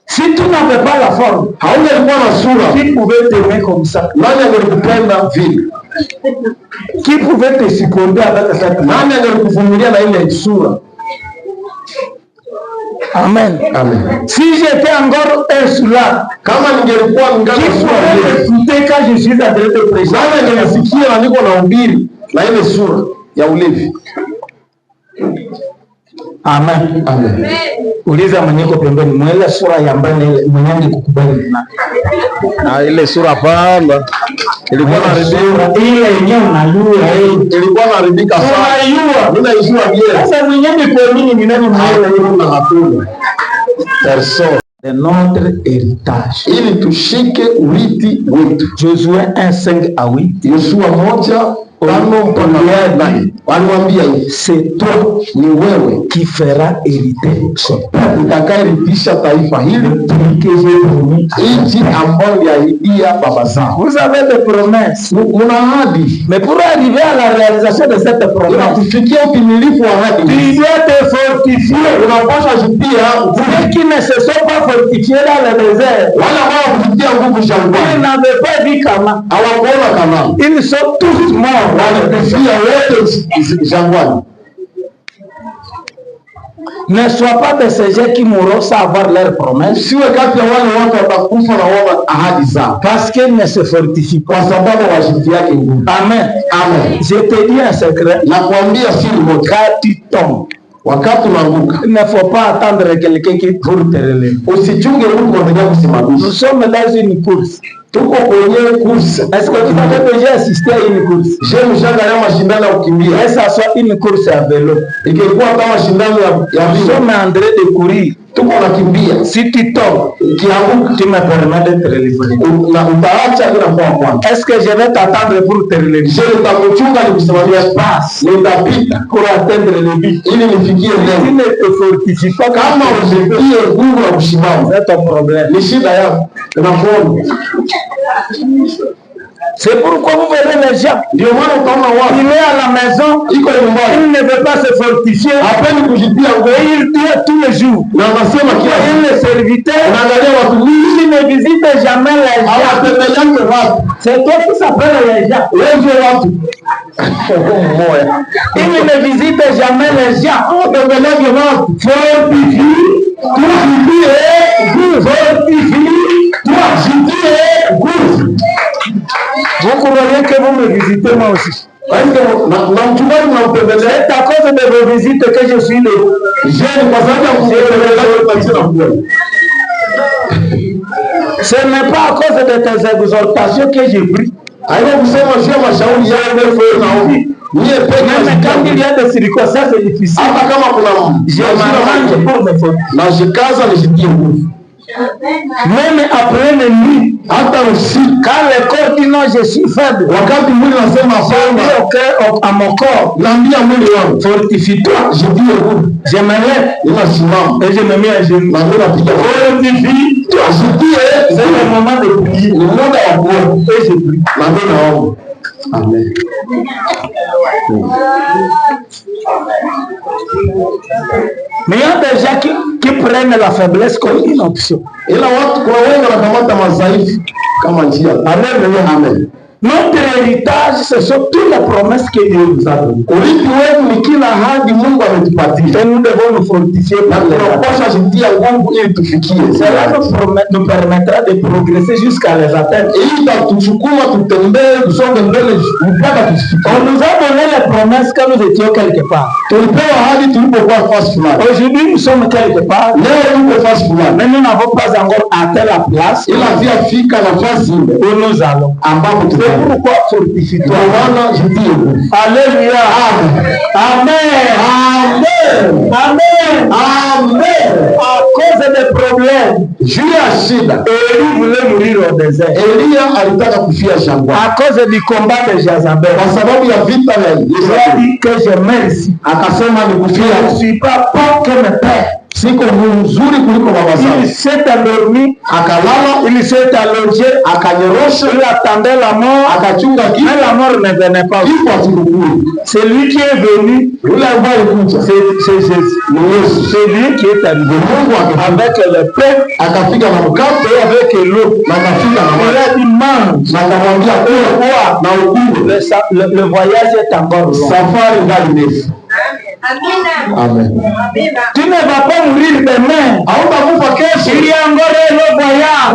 Si tu n'avais pas la forme, qui pouvait t'aimer comme ça? Qui pouvait te supporter avec cette forme? Amen. Amen. Si j'étais encore un soulard, qui pouvait m'écouter quand je suis en train de prêcher? Amen. Amen. Uliza mwenyeko pembeni, mwele sura ya mbele mwenye kukubali na ile sura pamba ilikuwa inaharibika, ile yenyewe unajua ilikuwa inaharibika sana. Mimi naijua bien. Sasa mwenyewe kwa nini ni nani mwele hiyo na hatuna personne de notre héritage, ili tushike urithi wetu. Josué 1:5 à 8. Yoshua 1:5 Walimwambia hivi, c'est toi, ni wewe qui fera hériter ce peuple, utakayerithisha taifa hili nchi ambayo aliahidia baba zao. Vous avez des promesses, una ahadi, mais pour arriver à la réalisation de cette promesse, kufikia utimilifu wa ahadi, tu dois te fortifier. Unapaswa jipia ceux qui ne se sont pas fortifiés dans le désert, wala ambao kufikia nguvu shambani, ils n'avaient pas vu kama, hawakuona kama, ils sont tous morts, walifia wote jangwani. Ne sois pas de ces gens qui mourront sans avoir leur promesse. Siwe kati ya wale watu watakufa na wao ahadi zao, parce qu'ils ne se fortifient pas, kwa sababu hawajitiaki nguvu. Amen. Amen. Je te dis un secret, nakwambia siri moja, quand tu tombes, wakati unaanguka, il ne faut pas attendre quelqu'un qui pour te relever. Usichunge mtu anakuja kusimamisha. Nous sommes dans une course. Tuko kwenye course. Est-ce que tu as déjà assisté à une course? Je mshangalia mashindano ya kukimbia. Et ça soit une course à vélo. Ingekuwa kama mashindano ya nous sommes en train de courir. Tuko nakimbia. Si tu tombes, ukianguka, tu me permets de te relever. Na utaacha bila kwa kwanza. Est-ce que je vais t'attendre pour te relever? Je nitakuchunga nikusimamia pass. Nitapita pour atteindre le but. Ili nifikie lengo. Si ne te fortifie pas, kama usifikie nguvu ya kusimama, c'est ton problème. Ni shida yako. Unakuona. C'est pourquoi vous verrez les gens. Il est à la maison, il ne veut pas se fortifier. Et il dit tous les jours. Et les serviteurs, il ne visite jamais les gens. C'est toi qui s'appelle les gens. Il ne visite jamais les gens. Vous croyez que vous me visitez moi aussi? C'est à cause de vos visites que je suis là. Ce n'est pas à cause de tes exhortations que j'ai pris. Même quand il y a des circonstances difficiles, je m'arrange pour me fortifier. Même après le nuit, quand le corps dit non, je suis faible, à mon corps, fortifie-toi. Je me lève et je me mets à genoux. Fortifie-toi. C'est le moment de prier. Et je prie. Amen. Mais il y a des gens qui prennent la faiblesse comme une option. Amen. Notre héritage, ce sont toutes les promesses que Dieu nous a données. Et nous devons nous fortifier par cela nous permettra de progresser jusqu'à les atteindre. On nous a donné les promesses quand nous étions quelque part. Aujourd'hui, nous sommes quelque part. Mais nous n'avons pas encore atteint la place où nous allons. Pourquoi fortifie-toi? Alléluia. Amen. Amen. Amen. Amen. À cause des problèmes, Élie voulait mourir au désert. À cause du combat de Jezabel. Il a dit que je meurs ici. Je ne suis pas bon que mes pères. Il s'est endormi, il s'est allongé, il attendait la mort, mais la mort ne venait pas. C'est lui qui est venu, c'est Jésus. C'est lui qui est arrivé avec le pain et avec l'eau. Il a dit mange. Le voyage est encore long. Amen. Tu ne vas pas mourir demain. Il y a encore le voyage.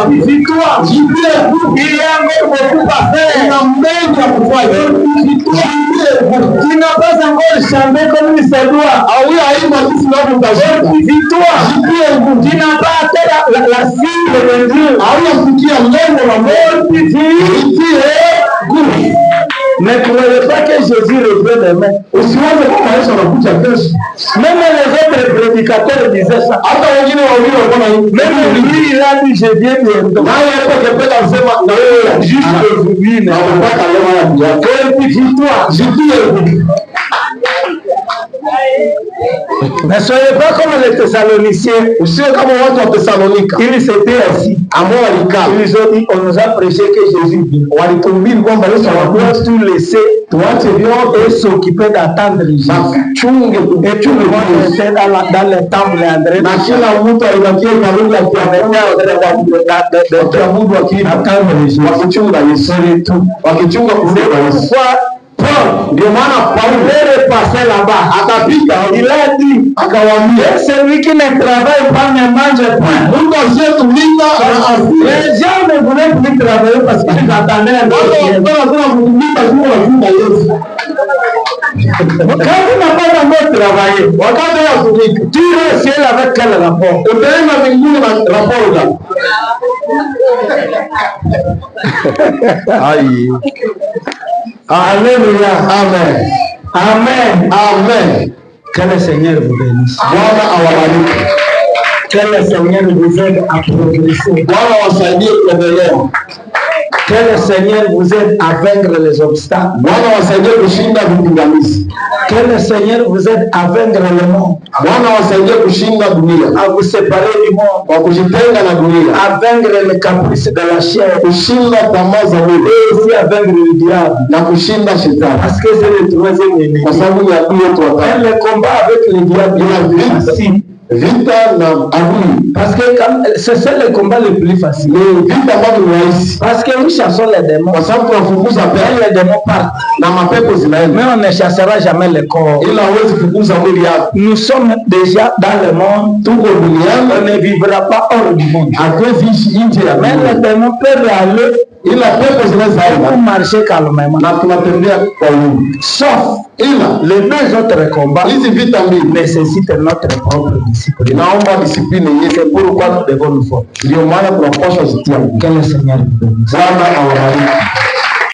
Fortifie-toi. Il y a encore beaucoup à faire. Tu n'as pas encore chanté comme il se doit. Fortifie-toi. Tu n'as pas atteint la cible de Dieu. Fortifie-toi. Ne croyez pas que Jésus revient demain. Même les autres prédicateurs disaient ça. Même lui, il a dit je viens bientôt. Juste aujourd'hui, ne soyez pas comme les Thessaloniciens. Ils s'étaient assis. Ils ont dit on nous a prêché que Jésus vient. On doit tout laisser et s'occuper d'attendre Jésus. Et tout le monde était dans le temple André. Paul est repassé là-bas. Il a dit celui qui ne travaille pas ne mange point. Les gens ne voulaient plus travailler parce qu'ils attendaient un autre. Quand tu n'as pas encore travaillé, tu es ciel avec quel rapport? Aïe. Alléluia. Amen. Amen. Amen. Que le Seigneur vous bénisse. Que le Seigneur vous aide à progresser. Que le Seigneur vous aide à vaincre les obstacles. Bwana wasaidie kushinda vipingamizi. Que le Seigneur vous aide à vaincre le monde. Bwana wasaidie kushinda dunia. À vous séparer du monde. Kwa kujitenga na dunia. À vaincre les caprices de la chair. Kushinda tamaa za mwili. Et aussi à vaincre le diable. Na kushinda shetani. Parce que c'est le troisième ennemi. Kwa sababu ya adui yetu wa Le combat avec le diable est facile. Vita na adui. Parce que c'est le combat le plus facile. Vita ambavyo ni rahisi. Parce que nous chassons les démons. Kwa sababu tunafukuza pepo. Les démons partent. Na mapepo zinaenda. Mais on ne chassera jamais le corps. Ila huwezi fukuza mwili yako. Nous sommes déjà dans le monde. Tuko duniani. On ne vivra pas hors du monde. Hatuwezi ishi nje ya Mais les démons peuvent aller. Ila pepo zinaweza pour marcher calmement. Na tunatembea kwa uhuru. Sauf ila les deux autres combats hizi vita mbili nécessitent notre propre discipline. Inaomba discipline yenyewe. C'est pourquoi nous devons nous former. Ndio maana tunapaswa zitia. Que le Seigneur nous bénisse. Bwana awabariki.